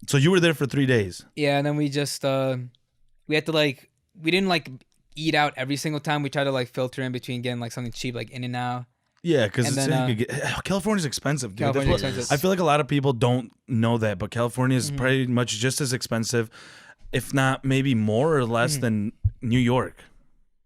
so you were there for 3 days. Yeah, and then we just we had to like we didn't like eat out every single time. We tried to like filter in between getting like something cheap like In-N-Out. Yeah, because And then, California's expensive, dude. That's California's what- expensive. I feel like a lot of people don't know that, but California Mm-hmm. is pretty much just as expensive, if not maybe more or Mm-hmm. less than New York.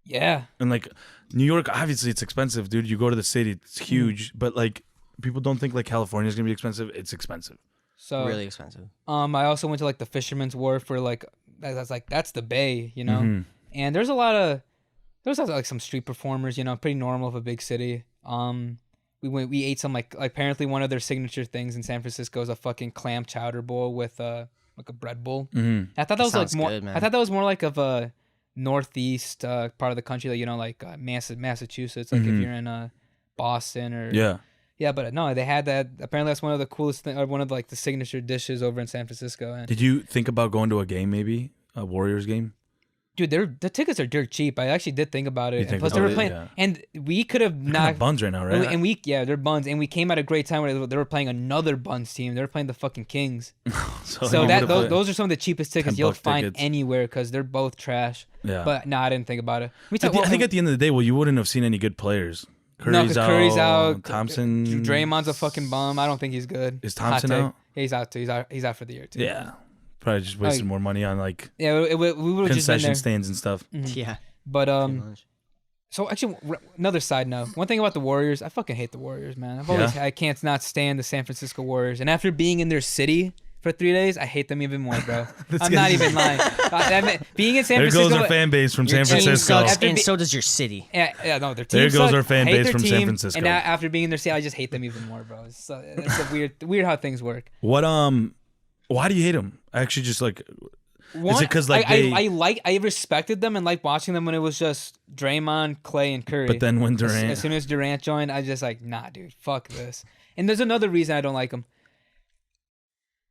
Yeah. And like New York, obviously it's expensive, dude. You go to the city, it's huge, but like people don't think like California's gonna be expensive. It's expensive. So Really expensive. I also went to like the Fisherman's Wharf where like that's the bay, you know. Mhm. And there's also like some street performers, you know, pretty normal of a big city. We ate some like apparently one of their signature things in San Francisco is a fucking clam chowder bowl with like a bread bowl. Mm-hmm. I thought that was like sounds more. good, man. I thought that was more like of a northeast part of the country, like you know, like Massachusetts, like if Mhm. you're in Boston or Yeah. But no, they had that. Apparently, that's one of the coolest thing, or one of like the signature dishes over in San Francisco. And Did you think about going to a game, maybe a Warriors game? dude, the tickets are dirt cheap. I actually did think about You it. And think plus, they about were it? playing, Yeah. and we could have They're not. kind of buns right now, right? And they're buns, and we came at a great time where they were playing another buns team. They were playing the fucking Kings. So you that would've put- those are some of the cheapest tickets you'll $10 find tickets. anywhere because they're both trash. yeah. But no, I didn't think about it. I think at the end of the day, well, you wouldn't have seen any good players. No, 'cause Curry's out. Thompson. Draymond's a fucking bum. I don't think he's good. Is Hot Thompson take. out? Yeah, he's out too. He's out for the year too. Yeah. Probably just wasted more money on like Yeah, we would have just been concession there. stands and stuff. Mhm. Yeah. But pretty much. so actually, another side note. One thing about the Warriors, I fucking hate the Warriors, man. I can't not stand the San Francisco Warriors. And after being in their city for 3 days, I hate them even more, bro. I'm not even lying. Being in San There Francisco. goes our fan base from Your San team Francisco. sucks, After and be- so does your city. Yeah, no, their team There goes sucks. our fan I hate base their from San team, Francisco. And after being in their city, I just hate them even more, bro. It's a weird how things work. What why do you hate them? I actually just like One, it 'cause, like, I respected them and liked watching them when it was just Draymond, Clay, and Curry. but then when Durant As soon as Durant joined, I just like, nah, dude, fuck this. And there's another reason I don't like him.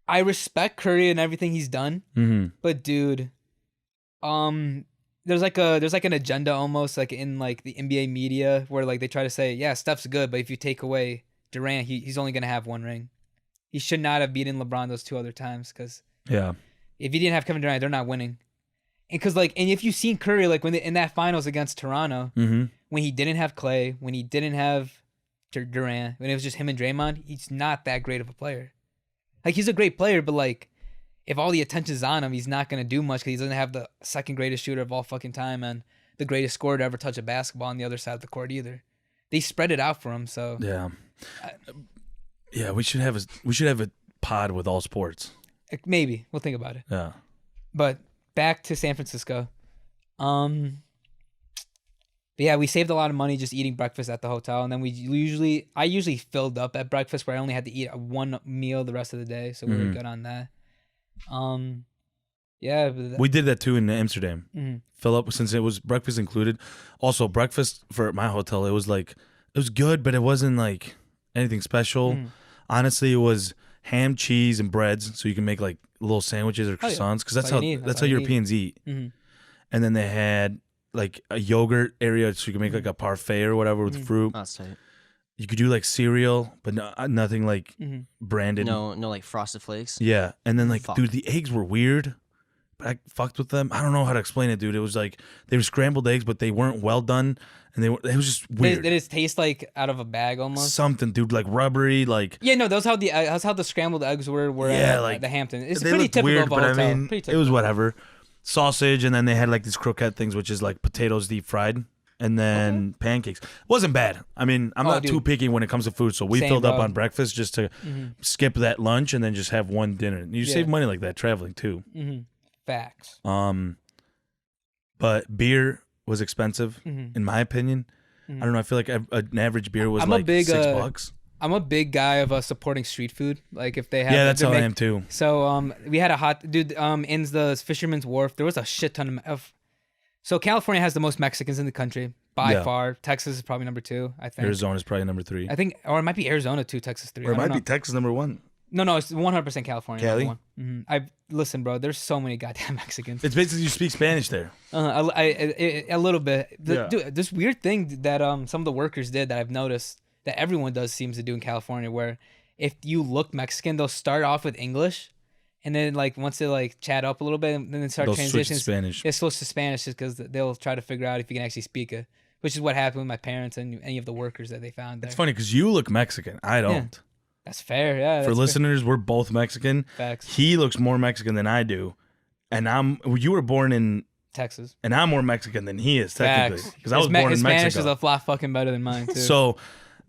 I respect Curry and everything he's done, Mhm. but dude, there's like an agenda almost like in like the NBA media where like they try to say, yeah, Steph's good, but if you take away Durant, he's only gonna have one ring. He should not have beaten LeBron those 2 other times because Yeah. If you didn't have Kevin Durant, they're not winning. And if you've seen Curry, like when in that finals against Toronto, when he didn't have Clay, when he didn't have Durant, when it was just him and Draymond, he's not that great of a player. Like, he's a great player, but like, if all the attention's on him, he's not gonna do much because he doesn't have the second greatest shooter of all fucking time and the greatest scorer to ever touch a basketball on the other side of the court either. They spread it out for him, so yeah. We should have a pod with all sports. Maybe we'll think about it. Yeah, but back to San Francisco. Yeah, we saved a lot of money just eating breakfast at the hotel, and then I usually filled up at breakfast where I only had to eat one meal the rest of the day, so we were good on that. Yeah, we did that too in Amsterdam. Fill up since it was breakfast included. Also, breakfast for my hotel, it was good, but it wasn't like anything special. Honestly, it was ham, cheese, and breads, so you can make like little sandwiches or croissants because that's how Europeans eat. And then they had like a yogurt area, so you can make like a parfait or whatever with fruit. That's tight. You could do like cereal, but nothing like branded. No, like Frosted Flakes. Yeah, and then dude, the eggs were weird. But I fucked with them. I don't know how to explain it, dude. It was like they were scrambled eggs, but they weren't well done, and it was just weird. They just taste like out of a bag almost. Something, dude, like rubbery, like. Yeah, no, that's how the scrambled eggs were at like the Hampton. It's they pretty looked typical weird, of a but hotel. I mean, it was whatever. Sausage, and then they had like these croquette things, which is like potatoes deep fried, and then pancakes. Wasn't bad. I mean, I'm not too picky when it comes to food, so we filled up on breakfast just to skip that lunch and then just have one dinner. You save money like that traveling too. Facts. But beer was expensive in my opinion. I don't know. I feel like an average beer was like $6. I'm a big guy of supporting street food. Like if they have, that's how I am too. So we had a hot dude in the Fisherman's Wharf. There was a shit ton of. So California has the most Mexicans in the country by far. Texas is probably number 2. I think Arizona is probably number 3. I think, or it might be Arizona 2, Texas 3. Or it might be Texas number 1. No, it's 100% California. Cali? Listen, bro. There's so many goddamn Mexicans. It's basically you speak Spanish there. A little bit. Dude, this weird thing that some of the workers did that I've noticed that everyone seems to do in California, where if you look Mexican, they'll start off with English, and then like once they like chat up a little bit, and then they start transitioning to Spanish. They switch to Spanish just because they'll try to figure out if you can actually speak it, which is what happened with my parents and any of the workers that they found there. It's funny because you look Mexican. I don't. Yeah. That's fair, yeah. For listeners, we're both Mexican. Facts. He looks more Mexican than I do, and you were born in Texas, and I'm more Mexican than he is technically because I was born in Mexico. Mexico. Spanish is a lot fucking better than mine too. So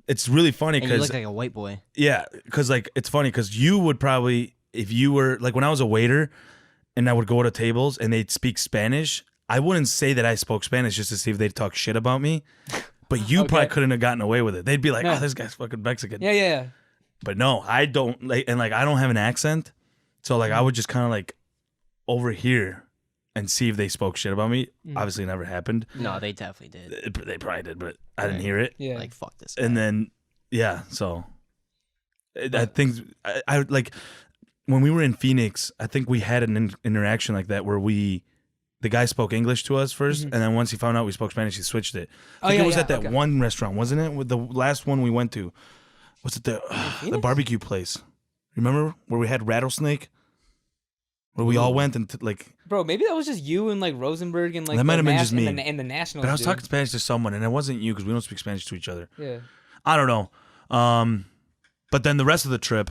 it's really funny And you because look like a white boy. yeah, because like it's funny because you would probably if you were like when I was a waiter and I would go to tables and they'd speak Spanish, I wouldn't say that I spoke Spanish just to see if they'd talk shit about me, but you probably couldn't have gotten away with it. They'd be like, "Oh, this guy's fucking Mexican." Yeah. But no, I don't like, and like I don't have an accent, so like I would just kind of like overhear and see if they spoke shit about me. Obviously, it never happened. No, they definitely did. They probably did, but I didn't hear it. Yeah. Like fuck this guy. And then so I think I like when we were in Phoenix. I think we had an interaction like that where the guy spoke English to us first, and then once he found out we spoke Spanish, he switched it. I think it was at that one restaurant, wasn't it? With the last one we went to. Was it the barbecue place? Remember where we had rattlesnake? Where we all went and Bro, maybe that was just you and like Rosenberg and like that might have been just me and the Nationals. But I was talking Spanish to someone, and it wasn't you because we don't speak Spanish to each other. Yeah, I don't know. But then the rest of the trip,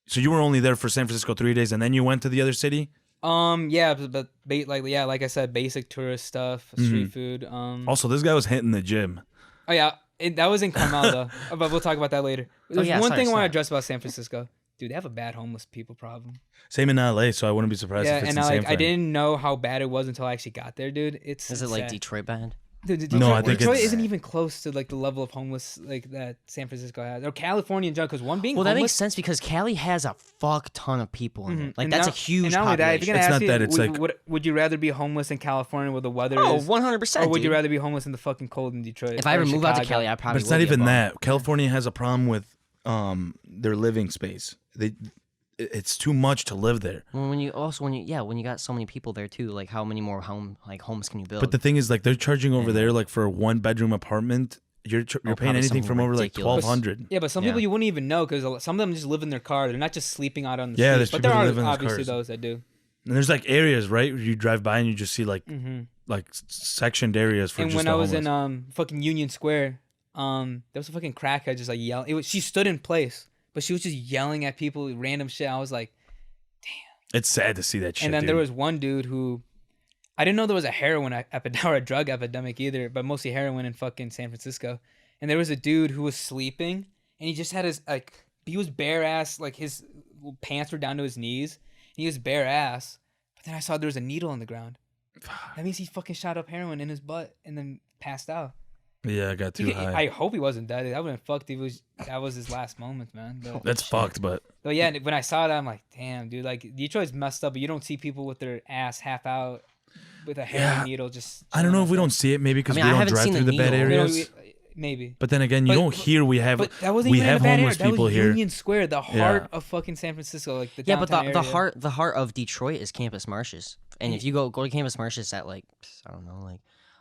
so you were only there for San Francisco 3 days, and then you went to the other city. Yeah, but like I said, basic tourist stuff, street food. Also, this guy was hitting the gym. Oh yeah. That was in Carmel, though. But we'll talk about that later. There's one thing I want to address about San Francisco. Dude, they have a bad homeless people problem. Same in LA, so I wouldn't be surprised if it's the same thing. I didn't know how bad it was until I actually got there, dude. Is it like Detroit bad? Dude, no, I think Detroit isn't even close to like the level of homeless like that San Francisco has, or California in general. Because one being that makes sense because Cali has a fuck ton of people in it. Like that's a huge. And not only that, if you're gonna ask that, it's would you rather be homeless in California where the weather is 100%, or would you rather be homeless in the fucking cold in Detroit? If I ever move out to Cali, I probably. But it's not even that. California has a problem with their living space. It's too much to live there. Well, when you got so many people there too, like how many more homes can you build? But the thing is, like they're charging over there, like for a 1-bedroom apartment, you're paying anything from over like $1,200. Yeah, but some people you wouldn't even know because some of them just live in their car. They're not just sleeping out on the street. But there are obviously those that do. And there's like areas, right, where you drive by and you just see like sectioned areas for and just when the I was homeless. in fucking Union Square, there was a fucking crackhead just like yelling. She stood in place, but she was just yelling at people, random shit. I was like, It's sad to see that shit. and then dude. there was one dude who, I didn't know there was a heroin epidemic or a drug epidemic either, but mostly heroin in fucking San Francisco. And there was a dude who was sleeping, and he just had his he was bare ass, like his pants were down to his knees. And he was bare ass, but then I saw there was a needle on the ground. That means he fucking shot up heroin in his butt and then passed out. Yeah, I got too high. I hope he wasn't dead. That would have fucked. That was his last moments, man. That's fucked, but yeah, when I saw that, I'm like, damn, dude. Like Detroit's messed up, but you don't see people with their ass half out with a heroin needle. Just I don't know if we don't see it, maybe because I mean, we I don't haven't drive seen through the the bad needle. areas. Maybe. But then again, you don't hear we have But that wasn't we even have in a bad homeless area. people that was here. Union Square, the heart of fucking San Francisco, like the Yeah, but downtown area. the heart of Detroit is Campus Martius, and if you go to Campus Martius at like, I don't know, like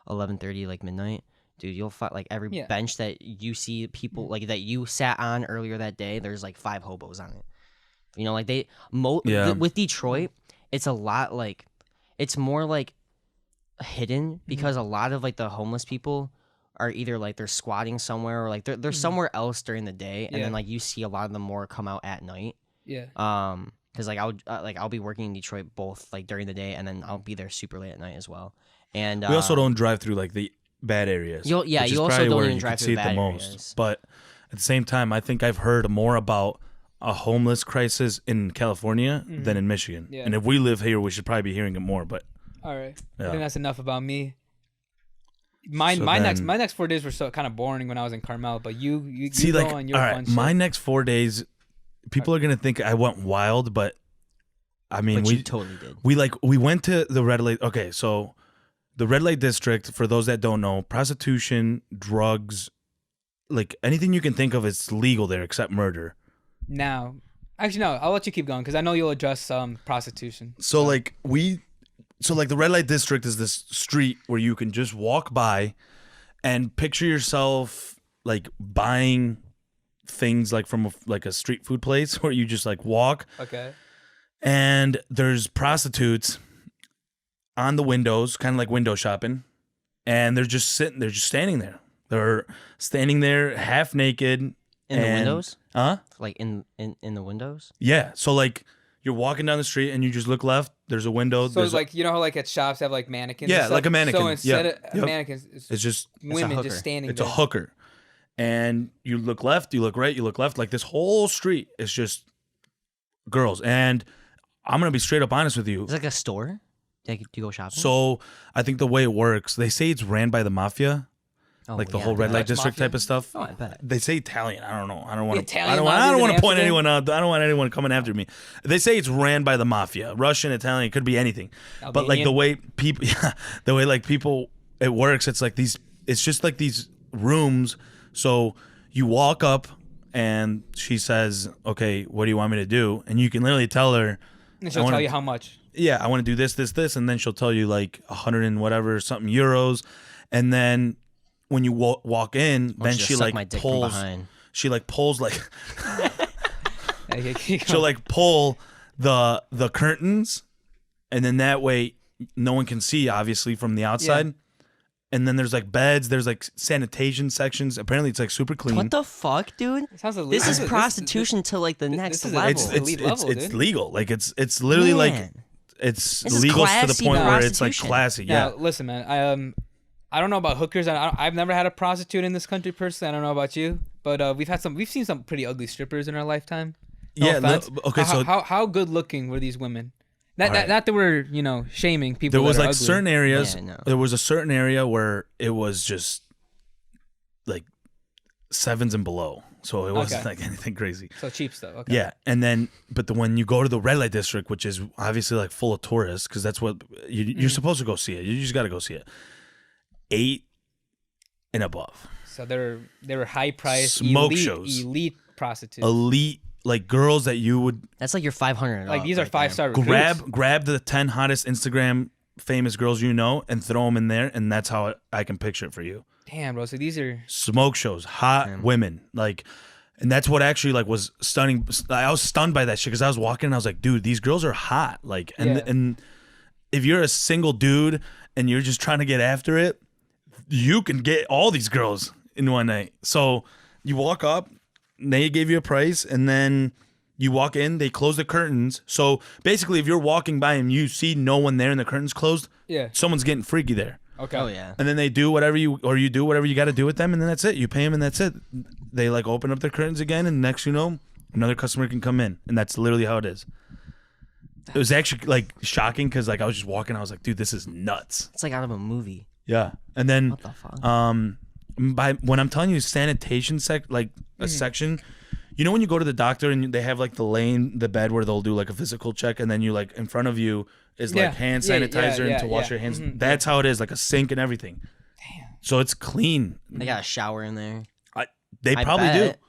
11:30, like midnight, dude, you'll find like every bench that you see people like that you sat on earlier that day. There's like 5 hobos on it. You know, like with Detroit, it's a lot like it's more like hidden because a lot of like the homeless people are either like they're squatting somewhere or like they're somewhere else during the day, and then like you see a lot of them more come out at night. Yeah. Because like I'll be working in Detroit both like during the day and then I'll be there super late at night as well. And we also don't drive through like the bad areas. You which is also probably don't where even you drive could through see the it the bad most. areas. But at the same time, I think I've heard more about a homeless crisis in California than in Michigan. Yeah. And if we live here, we should probably be hearing it more. But All right. Yeah. I think that's enough about me. My next 4 days were so kind of boring when I was in Carmel, but you see, go like, on your all fun right, shit. my next 4 days, people are gonna think I went wild, but I mean, but we you totally did. we went to the red light. Okay, so the red light district, for those that don't know, prostitution, drugs, like anything you can think of is legal there except murder. Now, actually, no, I'll let you keep going because I know you'll address prostitution. So like the red light district is this street where you can just walk by and picture yourself like buying things like from a street food place where you just like walk. Okay. And there's prostitutes on the windows, kind of like window shopping, and they're just standing there. They're standing there half naked. In the windows? Huh? Like in the windows? Yeah. So like you're walking down the street and you just look left. There's a window. So it's like, you know how like at shops have like mannequins? Yeah, and stuff? like a mannequin. So instead of Yep. mannequins, it's just women hooker. just standing it's there. a hooker. And you look left, you look right, you look left. Like this whole street is just girls. And I'm gonna be straight up honest with you. It's like a store? Do you go shopping? So I think the way it works, they say it's ran by the mafia. Oh, Like the yeah, whole red yeah. light district Mafia? type of stuff. Oh, I bet. They say Italian. I don't know. I don't want to. Italian I don't mafia want in to point Amsterdam? anyone out. I don't want anyone coming after me. They say it's ran by the mafia. Russian, Italian, it could be anything. But like Albanian? the way people, the way like people, it works. It's like these. It's just like these rooms. So you walk up, and she says, "Okay, what do you want me to do?" And you can literally tell her. And she'll tell you how much. Yeah, I want to do this, and then she'll tell you like 100 and whatever something euros, and then when you walk in, then just she suck like my dick from pulls. behind. She like pulls like Okay, she'll like pull the curtains, and then that way no one can see obviously from the outside. Yeah. And then there's like beds, there's like sanitation sections. Apparently it's like super clean. What the fuck, dude? It sounds This is prostitution to like the next is level. elite level, it's dude. legal. Like it's literally like Man. it's This is legal to the classy point where it's like prostitution. classy. Yeah. Now, listen, man. I don't know about hookers. I've never had a prostitute in this country personally. I don't know about you, but we've seen some pretty ugly strippers in our lifetime. No Yeah, offense. okay, so how good looking were these women? Not All right. that we're shaming people. there was that are like ugly. certain areas. Yeah, I know. There was a certain area where it was just like 7s and below, so it wasn't Okay. like anything crazy. So cheap stuff. Okay. Yeah, and then when you go to the red light district, which is obviously like full of tourists, because that's what you're supposed to go see it. You just got to go see it. 8 and above, So they were high priced Smoke elite, shows. elite prostitutes. elite, like girls that you would That's like your 500. Like these are right there. 5-star recruits. grab the 10 hottest Instagram famous girls you know and throw them in there, and that's how I can picture it for you. Damn, bro. So these are Smoke shows, hot women, like And that's what actually like was stunning. I was stunned by that shit because I was walking and I was like, dude, these girls are hot. Like, and if you're a single dude and you're just trying to get after it, you can get all these girls in one night. So you walk up, they give you a price, and then you walk in, they close the curtains. So basically, if you're walking by and you see no one there and the curtains closed, someone's getting freaky there. Okay. Oh yeah. And then they do whatever you do whatever you got to do with them, and then that's it. You pay them, and that's it. They like open up their curtains again, and next you know, another customer can come in, and that's literally how it is. It was actually like shocking because like I was just walking, I was like, dude, this is nuts. It's like out of a movie. Yeah, and then What the fuck? when I'm telling you sanitation a section, you know when you go to the doctor and they have like the bed where they'll do like a physical check, and then you like in front of you is like hand sanitizer and to wash your hands. That's how it is, like a sink and everything. Damn. So it's clean. They got a shower in there. They I probably bet.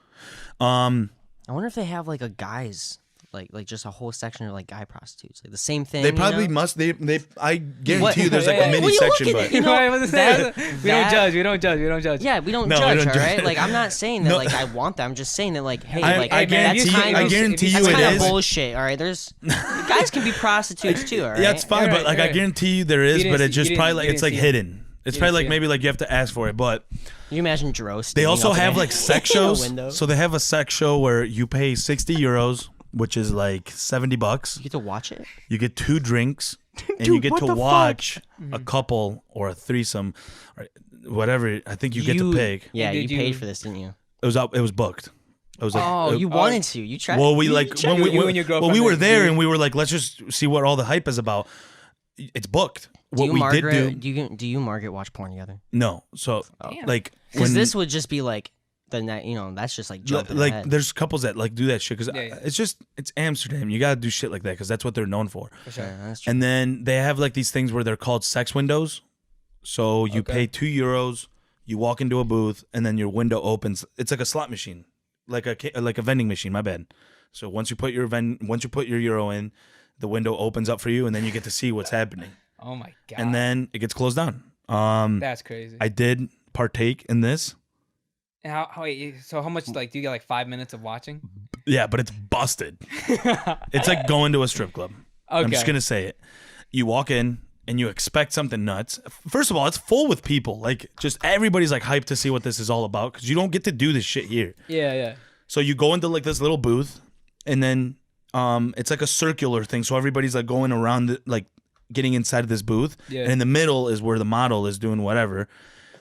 do. I wonder if they have like a guys, like just a whole section of like guy prostitutes, like the same thing. They probably must. They. I guarantee you, there's like a mini section, but You know, we don't judge. We don't judge. Yeah, we don't No, we judge, don't all judge. right? Like, I'm not saying that, like, I want that. I'm just saying that, like, hey, I like, guarantee that's you- kind I of, guarantee you that's it kind is. of bullshit, all right? There's, guys can be prostitutes, too, all right? yeah, it's fine. You're But right, like you're I right. guarantee you there is, You but didn't it see- just you probably didn't- like you it's didn't like see it. hidden. It's probably like maybe like you have to ask for it, but Can you imagine Drost? they also standing have up like in sex a shows. window? So they have a sex show where you pay €60, which is like $70. You get to watch it? You get 2 drinks, and Dude, you get what to the fuck? watch a couple or a threesome, or whatever. I think you get to pick. Yeah, Did you paid you- for this, didn't you? It was up. It was booked. It was like Oh, you wanted to. You tried. Well, we you like tried. when we You and your well we girlfriend were did- there you- and we were like, let's just see what all the hype is about. It's booked. Do What you, we Margaret, did do you and Margaret watch porn together? no. So Damn. like Because when this would just be like the night, you know, that's just like jumping like ahead. there's couples that like do that shit because Yeah. it's Amsterdam. You gotta do shit like that because that's what they're known for. For sure. Yeah, that's true. And then they have like these things where they're called sex windows. So you pay €2, you walk into a booth, and then your window opens. It's like a slot machine, like a vending machine. My bad. So once you put your euro in, the window opens up for you, and then you get to see what's happening. Oh my god. And then it gets closed down. That's crazy. I did partake in this. And so how much like do you get like 5 minutes of watching? Yeah, but it's busted. It's like going to a strip club. I'm just Okay. gonna say it. You walk in and you expect something nuts. First of all, it's full with people. Like just everybody's like hyped to see what this is all about because you don't get to do this shit here. Yeah. So you go into like this little booth, and then it's like a circular thing. So everybody's like going around, like getting inside of this booth, Yeah. and in the middle is where the model is doing whatever.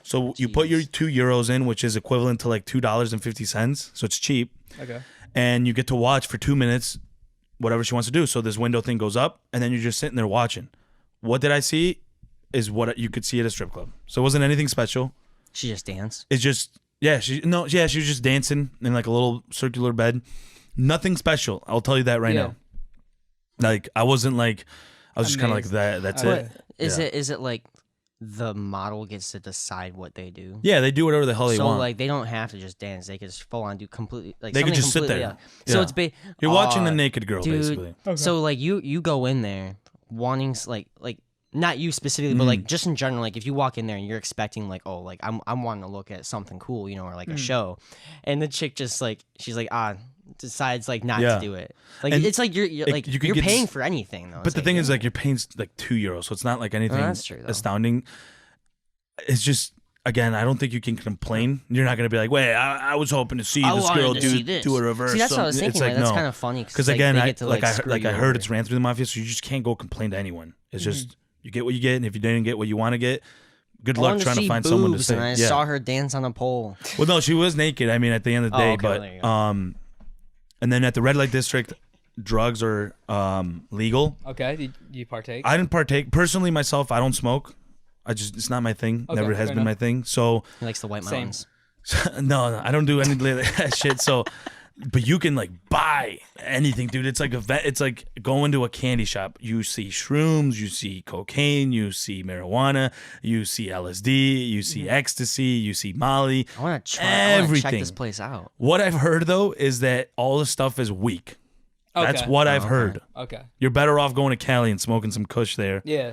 So you put your €2 in, which is equivalent to like $2.50. So it's cheap, Okay. and you get to watch for 2 minutes whatever she wants to do. So this window thing goes up, and then you're just sitting there watching. What did I see? Is what you could see at a strip club. So it wasn't anything special. She just danced. It's just she was just dancing in like a little circular bed. Nothing special. I'll tell you that right now. Like I wasn't like I was just kind of like Amazed. that. That's But it. Is it like the model gets to decide what they do? Yeah, they do whatever the hell they So want. like they don't have to just dance. They could just full on do completely like They could something just sit completely- there. Yeah. So Yeah. it's You're watching the naked girl, dude. basically. So like you go in there wanting like not you specifically, but like just in general, like if you walk in there and you're expecting like, oh, like I'm wanting to look at something cool, you know, or like a show, and the chick just like she's like decides like not Yeah. to do it. Like And it's like you're like you could you're get paying s- for anything though. But the thing is, like, you're paying like €2, so it's not like anything that's true, though. astounding. It's just, again, I don't think you can complain. You're not gonna be like, wait, I was hoping to see I this wanted girl to see this. do a reverse. See, that's what I was something. thinking. It's Like, that's no. kind of funny Because like, again, they I get to, like, screw I you heard over. it's ran through the mafia, so you just can't go complain to anyone. It's just you get what you get, and if you didn't get what you want to get, good I luck wanted trying to see find someone to boobs, say. and I Yeah. saw her dance on a pole. Well, no, she was naked. I mean, at the end of the Oh, day, okay, well, there you but go. and then at the red light district, drugs are legal. Okay. Did you partake? I didn't partake personally myself. I don't smoke. It's not my thing. Okay, Never has fair been enough. my thing. So He likes the White Same. Mountains. no, I don't do any of that shit. So, but you can like buy anything, dude. It's like it's like going to a candy shop. You see shrooms, you see cocaine, you see marijuana, you see LSD, you see ecstasy, you see Molly. I want to try. I want to check Everything. this place out. What I've heard though is that all the stuff is weak. That's Okay. what I've okay. heard. Okay. You're better off going to Cali and smoking some kush there. Yeah.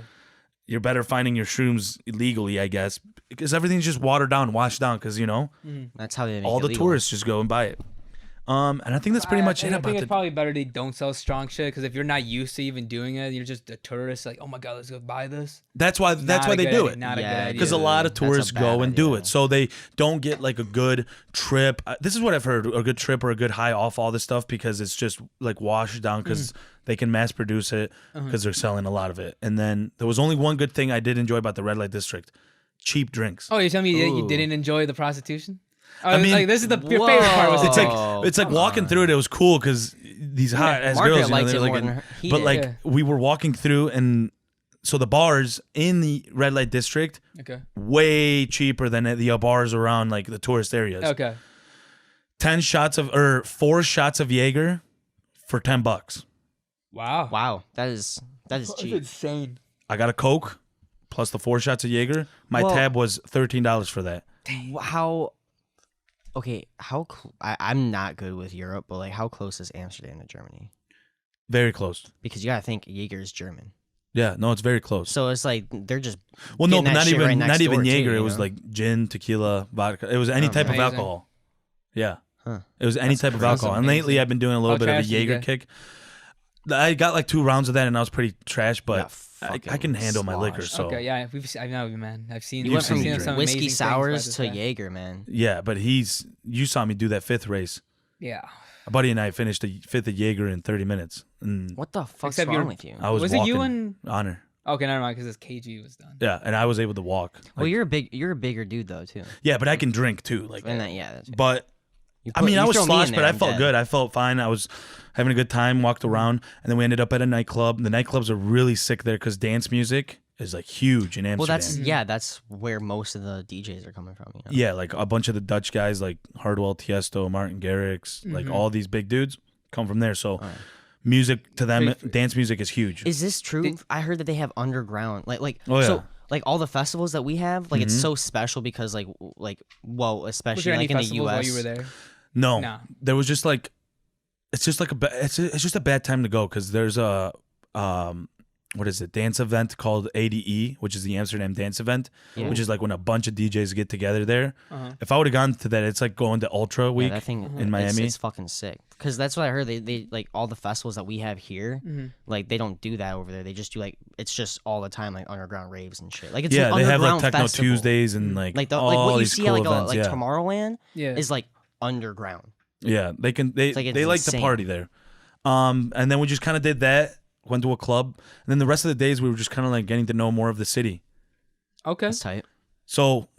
You're better finding your shrooms illegally, I guess, because everything's just watered down, washed down. Because That's how they make all it the legal. tourists just go and buy it. And I think that's pretty much it I about think it's the. probably better they don't sell strong shit because if you're not used to even doing it, you're just a tourist. Like, oh my god, let's go buy this. That's why they do it. Not a good Yeah, idea. Because a lot of That's a tourists go bad and do idea. it, so they don't get like a good trip. This is what I've heard: a good trip or a good high off all this stuff because it's just like washed down because they can mass produce it because they're selling a lot of it. And then there was only one good thing I did enjoy about the red light district: cheap drinks. Oh, you're telling me that you Ooh. didn't enjoy the prostitution? Oh, I mean, like this is your favorite part. Was It's like walking through it. It was cool because these hot ass Margaret girls, liked they're it like more than he but did. like Yeah. we were walking through, and so the bars in the red light district Okay. way cheaper than the bars around like the tourist areas. Okay. 4 shots of Jaeger for $10. Wow. Wow, that is cheap. insane. I got a Coke plus the 4 shots of Jaeger. My Well- tab was $13 for that. How? Okay, I'm not good with Europe, but like, how close is Amsterdam to Germany? Very close. Because you gotta think Jaeger is German, Yeah, no, it's very close. so it's like they're just Well, no, getting but that not shit even right next door, too, Jaeger. you It was know? like gin, tequila, vodka. It was any Oh, type of amazing. alcohol. Yeah, Huh. it was any That's type of crazy. alcohol. And lately, Amazing. I've been doing a little How bit of a trash did you Jaeger get? kick. I got like 2 rounds of that, and I was pretty trash. But got I fucking can handle my liquor. sloshed. So Okay. Yeah. I know, man. I've seen. You You've went seen from me drink. some whiskey amazing things sours by this to guy. Jaeger, man. yeah, but you saw me do that 5th race. Yeah. A buddy and I finished the 5th of Jaeger in 30 minutes. And What the fuck's Except wrong you're- with you? I was Was walking. it you and? Honor. Okay, never mind. Because this KG was done. Yeah, and I was able to walk. Well, Like, you're a bigger dude though too. yeah, but I can drink too. Like, And that, yeah, that's but you I mean, I you was throw me in sloshed, but there, I I'm felt dead. good. I felt fine. I was having a good time, walked around, and then we ended up at a nightclub. The nightclubs are really sick there because dance music is like huge in Amsterdam. Well, that's where most of the DJs are coming from. You know? Yeah, like a bunch of the Dutch guys like Hardwell, Tiesto, Martin Garrix, like all these big dudes come from there. So music to them, dance music is huge. Is this true? I heard that they have underground, Oh, yeah. so like all the festivals that we have, like it's so special because well, Was especially there any like in the festivals while U.S. you were there? No, No. there was just like, it's just like it's just a bad time to go because there's a what is it, dance event called ADE, which is the Amsterdam Dance Event, Yeah. which is like when a bunch of DJs get together there. Uh-huh. If I would have gone to that, it's like going to Ultra Yeah, Week that thing in Miami. It's fucking sick. Because that's what I heard. They like all the festivals that we have here, like they don't do that over there. They just do like it's just all the time like underground raves and shit. Like it's Yeah, an they have like underground Techno festival. Tuesdays and like Like all what you these see cool at events. like yeah. Tomorrowland Yeah. is like underground. Yeah, they can. They like it's they like to insane. party there. And then we just kind of did that. Went to a club, and then the rest of the days we were just kind of like getting to know more of the city. Okay. That's tight. So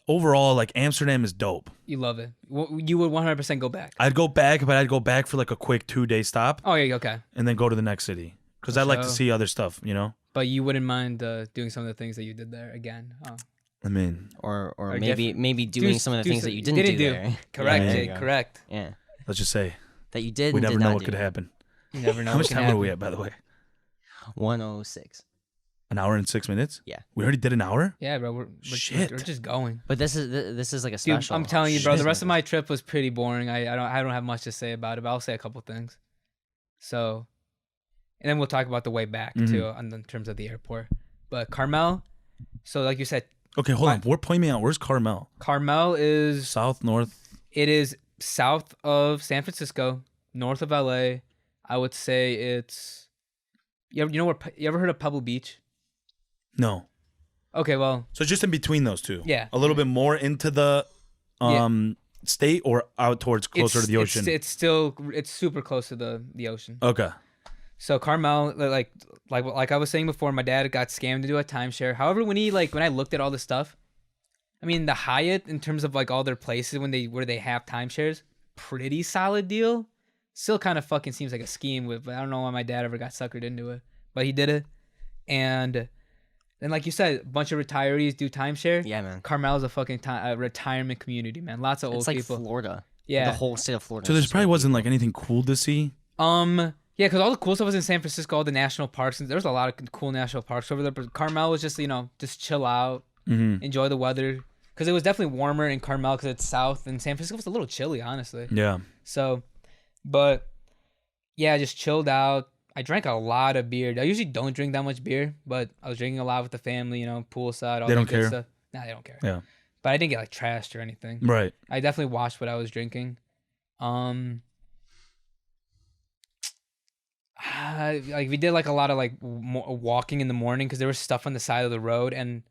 overall, like Amsterdam is dope. You love it. You would 100% go back. I'd go back, but I'd go back for like a quick 2-day stop, Oh yeah. Okay. and then go to the next city because I like to So- see other stuff. You know, But you wouldn't mind doing some of the things that you did there again. Oh. I mean, Or Or maybe doing some of the things that you didn't do there. Correct, Yeah, there Jake. you go. Correct. Yeah, let's just say that you did. we and never did know not what do. could happen. You never know. How much what can time are we happen. at, by the way? 106. An hour and 6 minutes. Yeah. We already did an hour. Yeah, bro. Shit. We're just going. But this is like a Dude, special. I'm telling you, bro. The Shit. rest of my trip was pretty boring. I don't have much to say about it, but I'll say a couple things. So, and then we'll talk about the way back too, in terms of the airport. But Carmel. So, like you said, Okay, hold on. Point me out. Where's Carmel? Carmel is South, north. it is south of San Francisco, north of LA. I would say it's. You ever heard of Pebble Beach? No. Okay, well, So just in between those two. Yeah. A little bit more into the state or out towards closer to the ocean. It's super close to the ocean. Okay. So Carmel, like I was saying before, my dad got scammed to do a timeshare. However, when I looked at all the stuff, I mean the Hyatt in terms of like all their places where they have timeshares, pretty solid deal. Still kind of fucking seems like a scheme but I don't know why my dad ever got suckered into it, but he did it. And then like you said, a bunch of retirees do timeshare. Yeah, man. Carmel's a fucking retirement community, man. Lots of old It's like people. Florida. Yeah. The whole state of Florida. So is there just probably old wasn't people. like anything cool to see. Yeah, because all the cool stuff was in San Francisco, all the national parks, and there was a lot of cool national parks over there. But Carmel was just, just chill out, enjoy the weather. Because it was definitely warmer in Carmel because it's south, and San Francisco was a little chilly, honestly. Yeah. So, but yeah, I just chilled out. I drank a lot of beer. I usually don't drink that much beer, but I was drinking a lot with the family, poolside, all They that don't good care? stuff. Nah, they don't care. Yeah. But I didn't get like trashed or anything. Right. I definitely watched what I was drinking. Like we did like a lot of like walking in the morning because there was stuff on the side of the road, and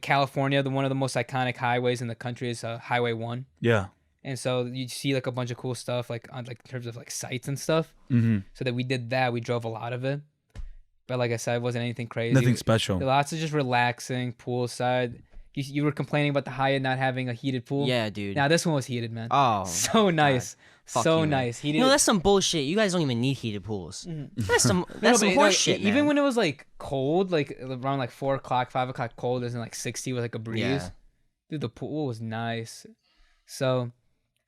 California, one of the most iconic highways in the country is Highway 1. Yeah. And so you see like a bunch of cool stuff like on like in terms of like sites and stuff. So that we did that. We drove a lot of it, but like I said, it wasn't anything crazy. Nothing special. Lots of just relaxing poolside. You were complaining about the Hyatt not having a heated pool. Yeah, dude. Now this one was heated, man. Oh, so nice. Fuck So you, man. nice. Heated. You know, that's some bullshit. You guys don't even need heated pools. That's some horse shit, man. Even when it was like cold, like around like 4 o'clock, 5 o'clock cold, isn't like 60 with like a breeze. Yeah. Dude, the pool was nice. So,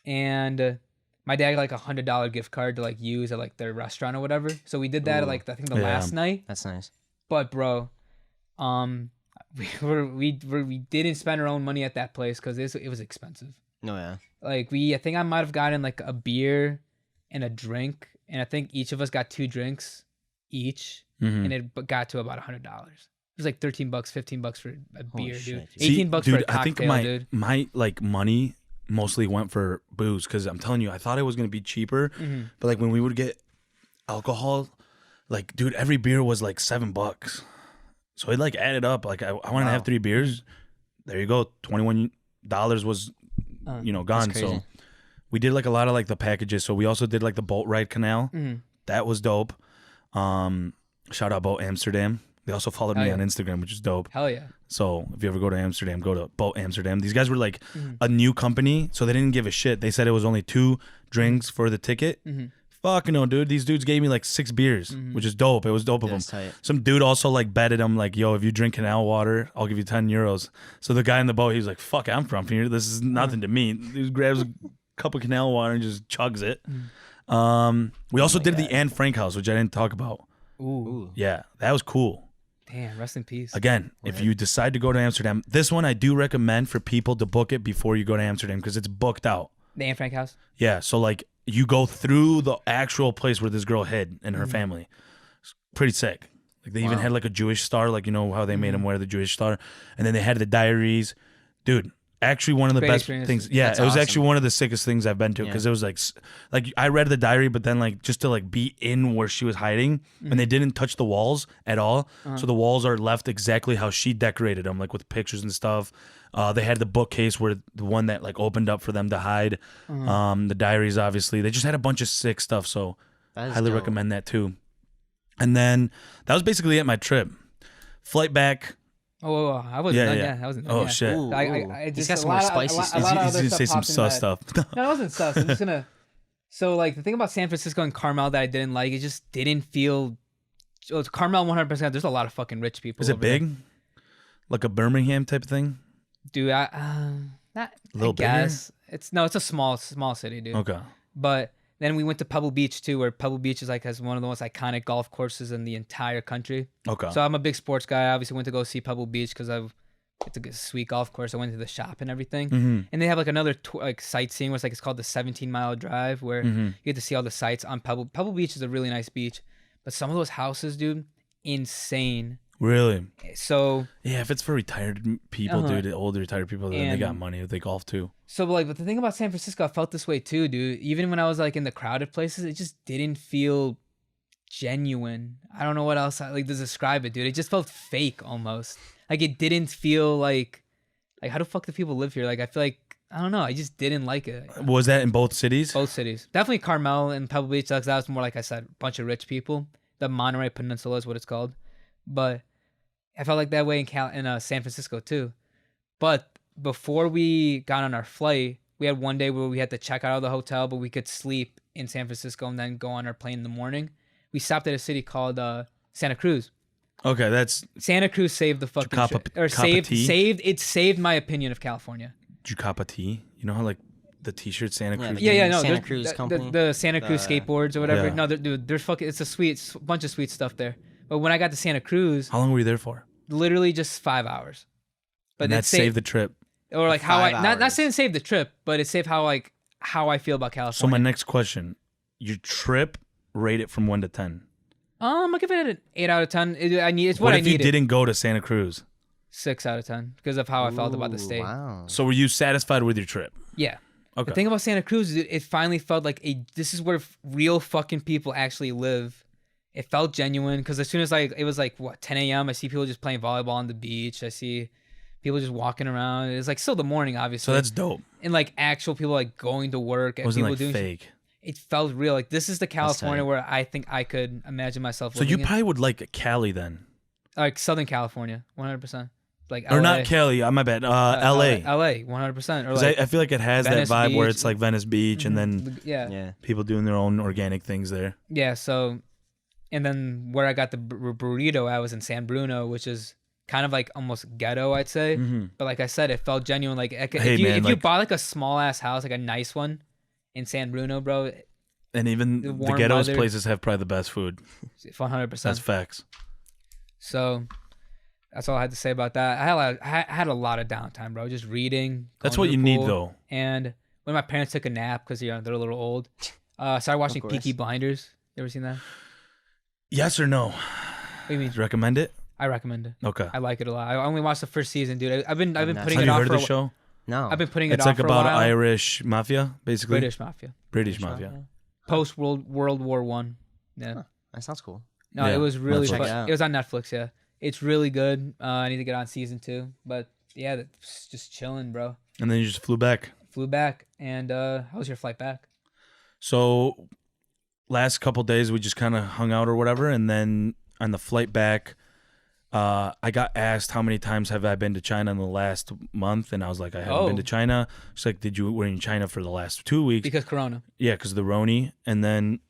and my dad got like $100 gift card to like use at like their restaurant or whatever. So we did that at like I think the last night. That's nice. But bro, we didn't spend our own money at that place because it was expensive. No, yeah. Like I think I might have gotten like a beer and a drink, and I think each of us got 2 drinks each, and it got to about $100. It was like $13, $15 for a beer, shit, dude. $18 for a cocktail, I think dude. my like money mostly went for booze because I'm telling you, I thought it was gonna be cheaper, but like when we would get alcohol, like dude, every beer was like $7. So it like added up. Like I wanted to have 3 beers. There you go. $21 was gone. So we did like a lot of like the packages. So we also did like the boat ride canal. That was dope. Shout out Boat Amsterdam. They also followed me on Instagram, which is dope. Hell yeah. So if you ever go to Amsterdam, go to Boat Amsterdam. These guys were like a new company, so they didn't give a shit. They said it was only 2 drinks for the ticket. Fuck no, dude. These dudes gave me like 6 beers, which is dope. It was dope of them. Tight. Some dude also like betted him like, yo, if you drink canal water, I'll give you 10 euros. So the guy in the boat, he was like, fuck, I'm from here. This is nothing to me. He grabs a cup of canal water and just chugs it. We also did the Anne Frank house, which I didn't talk about. Ooh. Yeah, that was cool. Damn, rest in peace. Again, if you decide to go to Amsterdam, this one I do recommend for people to book it before you go to Amsterdam because it's booked out. The Anne Frank house? Yeah, so like you go through the actual place where this girl hid and her family. It's pretty sick. Like they even had like a Jewish star, like you know how they made him wear the Jewish star, and then they had the diaries. Dude, actually one of the Great best experience. things. Yeah, That's it was awesome. actually one of the sickest things I've been to because it was like I read the diary, but then like just to like be in where she was hiding, and they didn't touch the walls at all. So the walls are left exactly how she decorated them, like with pictures and stuff. They had the bookcase where the one that like opened up for them to hide. The diaries, obviously, they just had a bunch of sick stuff. So highly recommend that too. And then that was basically it. My trip, flight back. Oh, I wasn't done yet. I wasn't done Oh yet. shit. I He's just got some more spicy stuff. A lot of He's other gonna say some popped in my sus head. stuff. No, it wasn't sus. I'm just gonna. So like the thing about San Francisco and Carmel that I didn't like, it just didn't feel. Oh, it's Carmel 100%. There's a lot of fucking rich people. Is it over there. big? Like a Birmingham type of thing? Dude, not. A little I guess it's a small city, dude. Okay. But then we went to Pebble Beach too, where Pebble Beach is like has one of the most iconic golf courses in the entire country. Okay. So I'm a big sports guy. I obviously went to go see Pebble Beach because it's a sweet golf course. I went to the shop and everything. And they have like another like sightseeing where it's called the 17-mile drive where you get to see all the sights on Pebble. Pebble Beach is a really nice beach, but some of those houses, dude, insane. Really? So yeah, if it's for retired people, dude, old retired people, then they got money. They golf too. So but the thing about San Francisco, I felt this way too, dude. Even when I was like in the crowded places, it just didn't feel genuine. I don't know what else to describe it, dude. It just felt fake almost. Like it didn't feel like how the fuck do people live here? Like I feel like I don't know. I just didn't like it. Was that in both cities? Both cities, definitely Carmel and Pebble Beach. That was more like I said, a bunch of rich people. The Monterey Peninsula is what it's called, but I felt like that way in San Francisco too. But before we got on our flight, we had one day where we had to check out of the hotel, but we could sleep in San Francisco and then go on our plane in the morning. We stopped at a city called Santa Cruz. Okay, that's Santa Cruz saved the fucking saved my opinion of California. Jucapa Tea. You know how like the T-shirt Santa Cruz. No, Santa Cruz company. The Santa Cruz skateboards or whatever. Yeah. No, there's fucking. It's a bunch of sweet stuff there. But when I got to Santa Cruz, How long were you there for? literally just 5 hours. But And that saved the trip. or like how 5 not hours. saying save the trip, but it saved how I feel about So California. my next question: your trip, rate it from 1 to 10. I'll give it an 8 out of 10. It's What what I if you needed. didn't go to Santa Cruz? 6 out of 10 because of how I felt about the Ooh, state. Wow. So were you satisfied with your trip? Yeah. Okay. The thing about Santa Cruz is it finally felt like this is where real fucking people actually live. It felt genuine because as soon as it was 10 a.m. I see people just playing volleyball on the beach. I see people just walking around. It's like still the morning, obviously. So that's dope. And like actual people like going to work. It And wasn't people like doing fake. It felt real. Like this is the California tight. where I think I could imagine myself So living you in. probably would like Cali then. Like Southern California, 100%. Like Or LA. not Cali, my bad. LA. LA, 100%. Or 'Cause like, I feel like it has Venice that vibe where Beach. it's like Venice Beach and then yeah. Yeah. people doing their own organic things there. Yeah, so, and then where I got the burrito, I was in San Bruno, which is kind of like almost ghetto, I'd say. Mm-hmm. But like I said, it felt genuine. Like if Hey, you man, if you like- bought like a small ass house, like a nice one in San Bruno, bro, And even The the warm ghettos weather. places have probably the best food. 100%. That's facts. So that's all I had to say about that. I had a lot of downtime, bro. Just reading. That's going what to you the need pool. though. And when my parents took a nap because they're a little old, started watching course. Peaky Blinders. You ever seen that? Yes or no? What do you mean? Recommend it? I recommend it. Okay. I like it a lot. I only watched the first season, dude. I've been not putting Have it you off heard for of the show? No. I've been putting it It's off like for a about while. Irish mafia, basically. British mafia, British mafia. post World War One. Yeah. Huh. That sounds cool. No, Yeah, it was really Netflix. Check it fun. out. It was on Netflix. Yeah, it's really good. I need to get on season 2, but yeah, that's just chilling, bro. And then you just flew back. Flew back, and how was your flight back? So last couple days we just kind of hung out or whatever, and then on the flight back, I got asked how many times have I been to China in the last month, and I was like, I haven't been to China. She's like, were you in China for the last 2 weeks? Because Corona. Yeah, because of the Roni, and then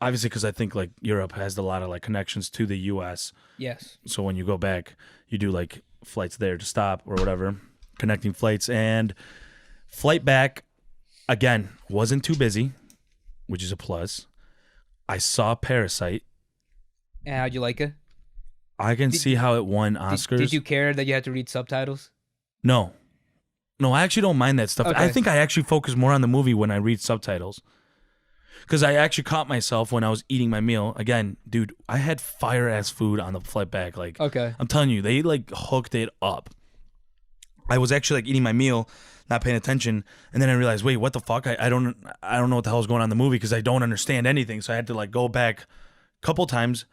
obviously because I think like Europe has a lot of like connections to the U.S. Yes. So when you go back, you do like flights there to stop or whatever, connecting flights. And flight back, again, wasn't too busy, which is a plus. I saw Parasite. And how'd you like it? I can see how it won Oscars. Did you care that you had to read subtitles? No, I actually don't mind that stuff. Okay. I think I actually focus more on the movie when I read subtitles. Because I actually caught myself when I was eating my meal. Again, dude, I had fire ass food on the flight back. Like, Okay. I'm telling you, they like hooked it up. I was actually like eating my meal, not paying attention, and then I realized, wait, what the fuck? I don't know what the hell's going on in the movie because I don't understand anything. So I had to like go back a couple times.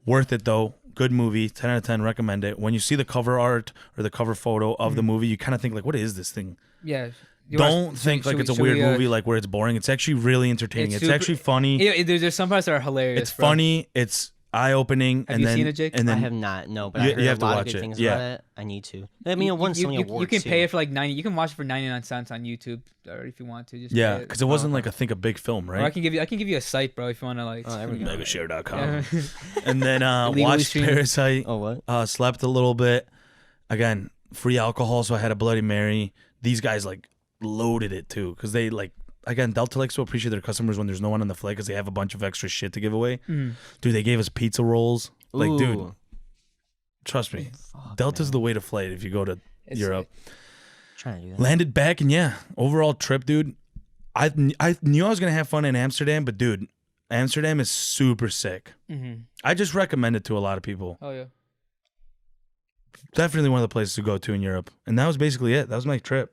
Worth it though. Good movie. 10 out of 10. Recommend it. When you see the cover art or the cover photo of the movie, you kind of think like, what is this thing? Yeah. Don't think like it's a weird movie like where it's boring. It's actually really entertaining. It's super- actually funny. Yeah, there's some parts that are hilarious. It's bro. funny. It's eye-opening. Have and you then, seen it, Jake? And then I have not. No, but You- I heard you have a to lot watch of good it. things Yeah. about it. I need to. I mean, it won so many you awards can too. pay it for like 90. You can watch it for 99 cents on YouTube, or if you want to. Just yeah, pay because it wasn't like I think a big film, Or I right? can give you a site, bro, if you want to like. Oh, there we go. Megashare.com. Yeah. And then Illegally watched streaming. Parasite. Oh, what? Slept a little bit. Again, free alcohol, so I had a Bloody Mary. These guys like loaded it too, because they like again Delta likes to appreciate their customers when there's no one on the flight because they have a bunch of extra shit to give away. Mhm. Dude, they gave us pizza rolls. Like, dude, Ooh. trust me, Fuck, Delta's man. the way to flight if you go to It's- Europe. Trying to do that. Landed back, and yeah, overall trip, dude. I knew I was gonna have fun in Amsterdam, but dude, Amsterdam is super sick. Mhm. I just recommend it to a lot of people. Oh yeah. Definitely one of the places to go to in Europe. And that was basically it. That was my trip.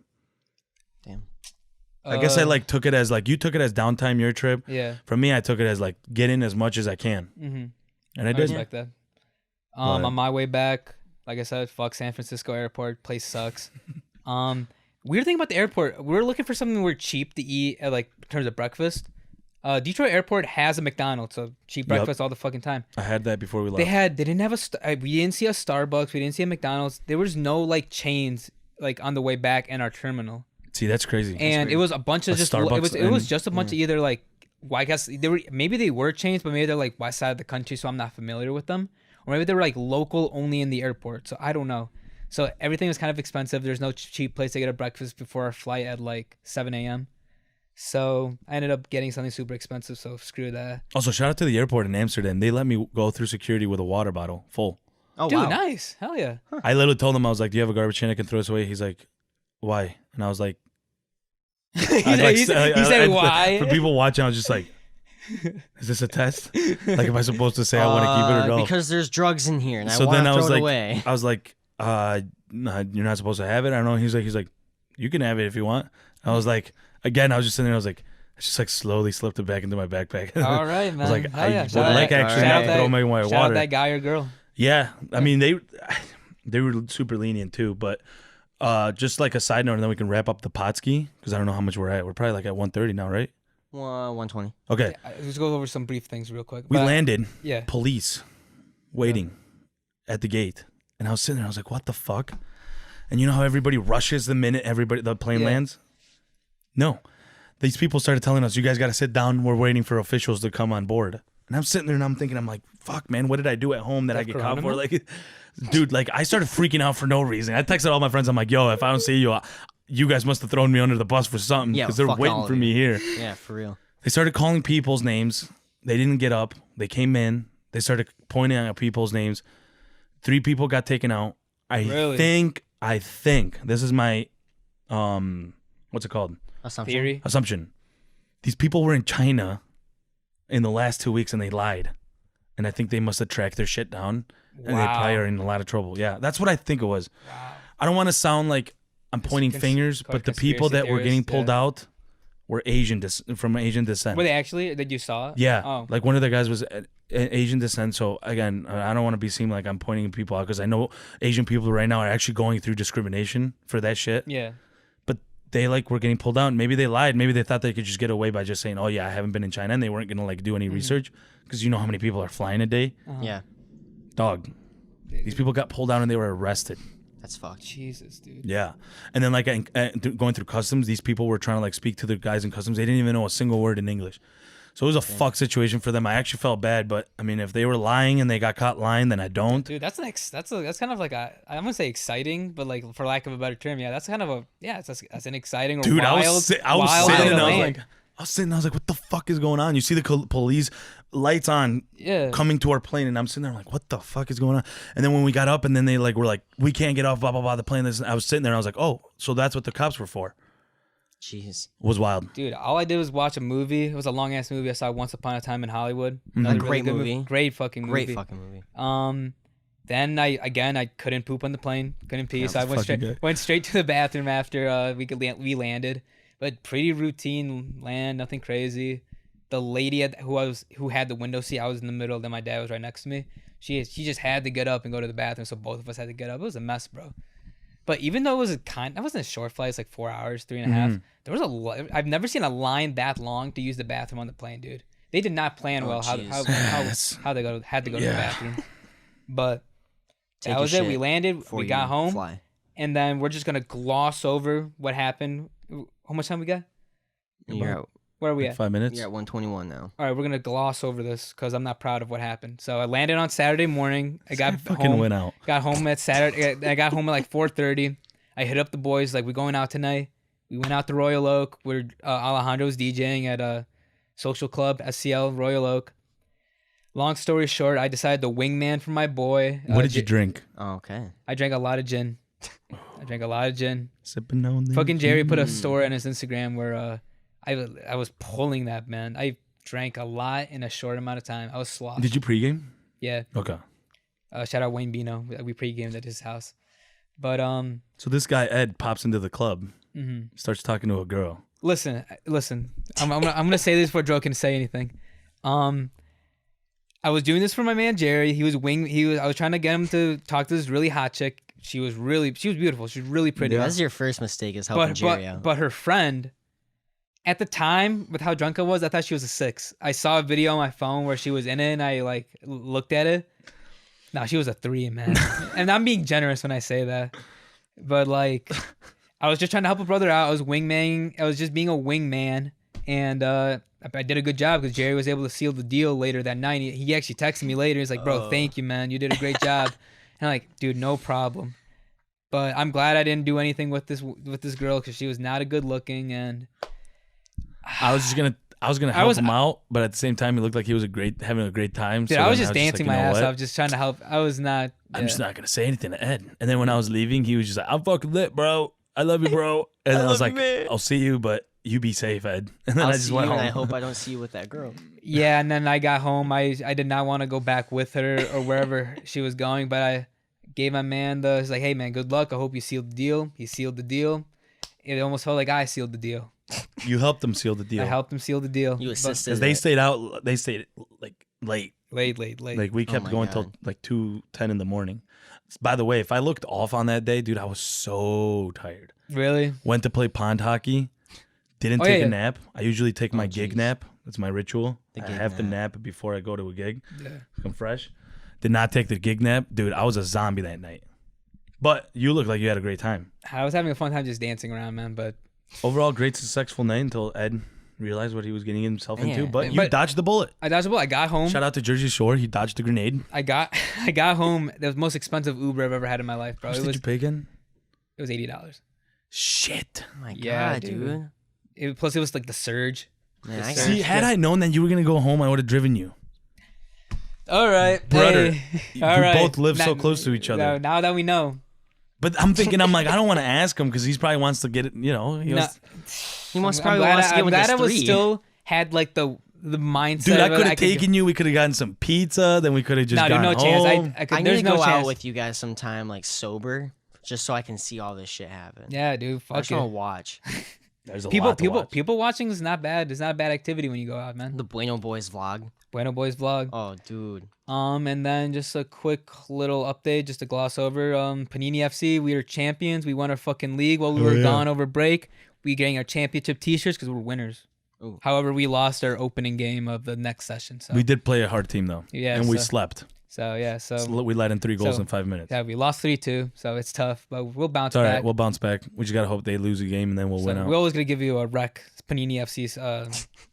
Damn. I guess I like took it as like you took it as downtime your trip. Yeah. For me, I took it as like get in as much as I can. Mm-hmm. And I I did. respect that. But- On my way back, like I said, fuck San Francisco airport. Place sucks. Weird thing about the airport, we're looking for something we're cheap to eat at like in terms of breakfast. Detroit Airport has a McDonald's, so cheap breakfast all the fucking time. I had that before we left. They didn't have we didn't see a Starbucks, we didn't see a McDonald's. There was no like chains like on the way back in our terminal. See, that's crazy. And it was a bunch of A just Starbucks it was and- just a bunch of either like, well, I guess maybe they were chains, but maybe they're like west side of the country, so I'm not familiar with them, or maybe they were like local only in the airport, so I don't know. So everything was kind of expensive. There's no cheap place to get a breakfast before our flight at like 7 a.m. So I ended up getting something super expensive. So screw that. Also, shout out to the airport in Amsterdam. They let me go through security with a water bottle full. Oh, Dude, wow. nice, hell yeah. I literally told him, I was like, do you have a garbage can I can throw this away? He's like, why? And I was like, he said why? For people watching, I was just like, is this a test? Like, am I supposed to say I want to keep it or no? Because there's drugs in here, and So I want then to I throw was it like, away. I was like, no, you're not supposed to have it. I don't know. He's like, you can have it if you want. I was like, again, I was just sitting there. I was like, I just like slowly slipped it back into my backpack. All right, man. I was like, Hell yeah. I would Shout out like that- actually shout not out that- throw my Shout out water. that guy or girl. Yeah, I mean they were super lenient too, but just like a side note, and then we can wrap up the Potski because I don't know how much we're at. We're probably like at 1:30 now, right? 120. Okay, Let's go over some brief things real quick. we But- landed. Yeah. Police waiting at the gate, and I was sitting there. I was like, "What the fuck?" And you know how everybody rushes the minute the plane Yeah. lands? No, these people started telling us, "You guys got to sit down. We're waiting for officials to come on board." And I'm sitting there and I'm thinking, I'm like, "Fuck, man, what did I do at home that I That's get caught for?" Corona? Like, dude, like I started freaking out for no reason. I texted all my friends. I'm like, "Yo, if I don't see you, you guys must have thrown me under the bus for something Yeah, because they're fuck all waiting of for you. me here." Yeah, for real. They started calling people's names. They didn't get up. They came in. They started pointing at people's names. 3 people got taken out. I Really? think this is my what's it called? Assumption. Theory. Assumption. These people were in China in the last 2 weeks and they lied. And I think they must have tracked their shit down. And they probably are in a lot of trouble. Yeah, that's what I think it was. Wow. I don't want to sound like I'm pointing fingers, but the people that were getting pulled out were from Asian descent. Were they actually? That you saw? Yeah, Oh. like one of the guys was Asian descent. So again, I don't want to seem like I'm pointing people out because I know Asian people right now are actually going through discrimination for that shit. Yeah. But they like were getting pulled out. And maybe they lied. Maybe they thought they could just get away by just saying, "Oh yeah, I haven't been in China," and they weren't gonna like do any research because you know how many people are flying a day. Yeah, Dog, these people got pulled out and they were arrested. that's fucked. Jesus, dude. Yeah, and then like going through customs, these people were trying to like speak to the guys in customs. They didn't even know a single word in English, so it was a fuck situation for them. I actually felt bad, but I mean, if they were lying and they got caught lying, then I don't. Dude, that's kind of like I'm gonna say exciting, but like for lack of a better term, yeah, that's kind of that's an exciting or Dude, wild. I was sitting, way to and I was land. like, I was like, what the fuck is going on? You see the police lights on Yeah. coming to our plane, and I'm sitting there like, what the fuck is going on? And then when we got up, and then they like were like, we can't get off, blah blah blah, the plane. I was sitting there, and I was like, oh, so that's what the cops were for. Jeez. It was wild. Dude, all I did was watch a movie. It was a long ass movie I saw Once Upon a Time in Hollywood. Mm-hmm. Another A great good movie. Great fucking movie. Great fucking movie. Then I couldn't poop on the plane. Couldn't pee, so I fucking went straight to the bathroom after we landed. But pretty routine land, nothing crazy. The lady who had the window seat, I was in the middle, then my dad was right next to me. She just had to get up and go to the bathroom, so both of us had to get up. It was a mess, bro. But even though it was that wasn't a short flight, it's like 4 hours, 3.5. There was I've never seen a line that long to use the bathroom on the plane, dude. They did not plan Oh, well how jeez. they had to go to Yeah. the bathroom. But Take that your was it. We shit landed, before we you got home, Fly. and then we're just gonna gloss over what happened. How much time we got? You're at, Where are we at? 5 minutes. you're at 121 now. All right, we're gonna gloss over this because I'm not proud of what happened. So I landed on Saturday morning. I got fucking home. went out. Got home at Saturday. I got home at like 4:30. I hit up the boys like, we going out tonight. We went out to Royal Oak where Alejandro's DJing at a social club, SCL Royal Oak. Long story short, I decided to wingman for my boy. What did you drink? Oh, okay. I drank a lot of gin. Sipping on the Fucking Jerry put a Mm. story on his Instagram where I was pulling that, man. I drank a lot in a short amount of time. I was sloshed. Did you pregame? Yeah. Okay. Shout out Wayne Bino. We pre-gamed at his house. But So this guy Ed pops into the club, mhm. starts talking to a girl. listen. I'm gonna say this before Joe can say anything. I was doing this for my man Jerry. I was trying to get him to talk to this really hot chick. She was beautiful. She was really pretty. That's your first mistake is helping Jerry out. But her friend, at the time, with how drunk I was, I thought she was a 6. I saw a video on my phone where she was in it, and I like looked at it. No, she was a 3, man. And I'm being generous when I say that. But like, I was just trying to help a brother out. I was just being a wingman, and I did a good job because Jerry was able to seal the deal later that night. He actually texted me later. He's like, "Bro, thank you, man. You did a great job." And I'm like, "Dude, no problem." But I'm glad I didn't do anything with this girl because she was not a good looking, and I was gonna help him out, but at the same time, he looked like he was having a great time. dude, so I was then just like, dancing you my know ass what? off, just trying to help. I was not. I'm just not gonna say anything to Ed. And then when I was leaving, he was just like, "I'm fucking lit, bro. I love you, bro." And then I was like, "I'll see you, but you be safe, Ed." And then I'll I just see went you, home. and I hope I don't see you with that girl. Yeah, and then I got home. I did not want to go back with her or wherever she was going, but I gave my man he's like, "Hey man, good luck. I hope you sealed the deal." He sealed the deal. It almost felt like I sealed the deal. You helped them seal the deal. I helped them seal the deal. You assisted. Because they stayed out. They stayed like late. Late. Like we kept my going God. till like 2:10 in the morning. By the way, if I looked off on that day, dude, I was so tired. Really? Went to play pond hockey. Didn't Oh, take yeah. a nap. I usually take my gig jeez. nap. That's my ritual. The I gig have to nap. nap before I go to a gig. Yeah. I'm fresh. Did not take the gig nap. Dude, I was a zombie that night. But you look like you had a great time. I was having a fun time just dancing around, man. But Overall, great successful night until Ed realized what he was getting himself into. Yeah. But you But- dodged the bullet. I dodged the bullet. I got home. Shout out to Jersey Shore. He dodged the grenade. I got home. That was the most expensive Uber I've ever had in my life, bro. How much did you pay again? It was $80. Shit. Oh my Yeah, God, dude. dude. Plus, it was like the surge. Man, I See, See, had I known that you were going to go home, I would have driven you. All right, Brother, hey. we All right. both live so close to each other. Now that we know. But I'm thinking, I'm like, I don't want to ask him because he probably wants to get it, you know. He Nah, was, He wants I'm probably glad wants to I- get I'm with glad this I was three. still had like the mindset. dude, I of it. could have taken you. We could have gotten some pizza. Then we could have just No, dude, gone no home. chance. I could. I need There's to no go chance. out with you guys sometime, like sober, just so I can see all this shit happen. Yeah, dude. I Fuck just want to it. watch There's a People, lot to watch. people watching is not bad. It's not a bad activity when you go out, man. the Bueno Boys vlog. Bueno Boys vlog. Oh, dude. And then just a quick little update, just to gloss over. Panini FC, we are champions. We won our fucking league while we were yeah. gone over break. We getting our championship T-shirts because we're winners. Ooh. However, we lost our opening game of the next session. So We did play a hard team though. Yeah, and we so- slept. So yeah, so We let in 3 goals so- in 5 minutes. yeah, we lost 3-2. So it's tough, but we'll bounce It's all right. back. We'll bounce back. We just gotta hope they lose a game and then we'll So win out. we're always gonna give you a rec Panini FC's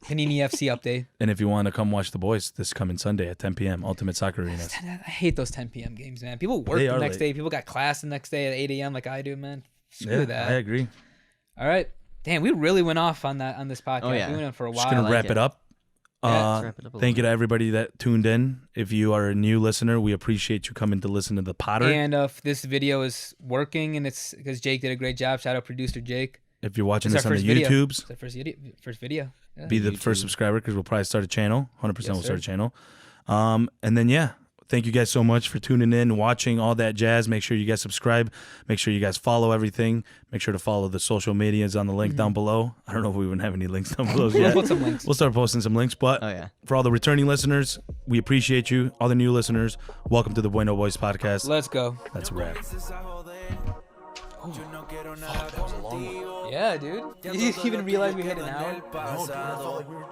Panini FC update. And if you want to come watch the boys this coming Sunday at 10 p.m. Ultimate Soccer Arena. I hate those 10 p.m. games, man. People work They the are next late. day. People got class the next day at 8 a.m. like I do, man. Screw Yeah, that. I agree. All right. Damn, we really went off on this podcast. Oh, yeah. We went on for a Just while. gonna like wrap it. it up. Yeah, let's wrap it up a Thank you little to everybody that tuned in. If you are a new listener, we appreciate you coming to listen to the Potter. And if this video is working and it's because Jake did a great job, shout out producer Jake. If you're watching It's this our on the first video. YouTubes, It's our first video. Yeah. be the YouTube. first subscriber because we'll probably start a channel. 100% Yes, we'll start a sir. channel. And then, yeah, thank you guys so much for tuning in, watching all that jazz. Make sure you guys subscribe. Make sure you guys follow everything. Make sure to follow the social medias on the link down below. I don't know if we even have any links down below We'll yet. put some links. We'll start posting some links. But Oh, yeah. for all the returning listeners, we appreciate you. All the new listeners, welcome to the Bueno Boys podcast. Let's go. That's a wrap. Yeah, dude. You even realize we hit an hour?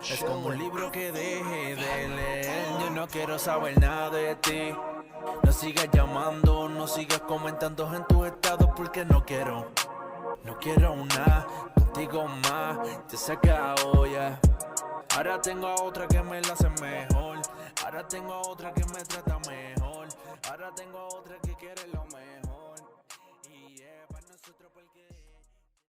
Es como un libro que deje de leer. Yo no quiero saber nada de ti. No sigas llamando, no sigas comentando en tus estados porque no quiero nada contigo más. Te saca olla. Ahora tengo a otra que me la hace mejor. Ahora tengo a otra que me trata mejor. Ahora tengo a otra que quiere lo mejor.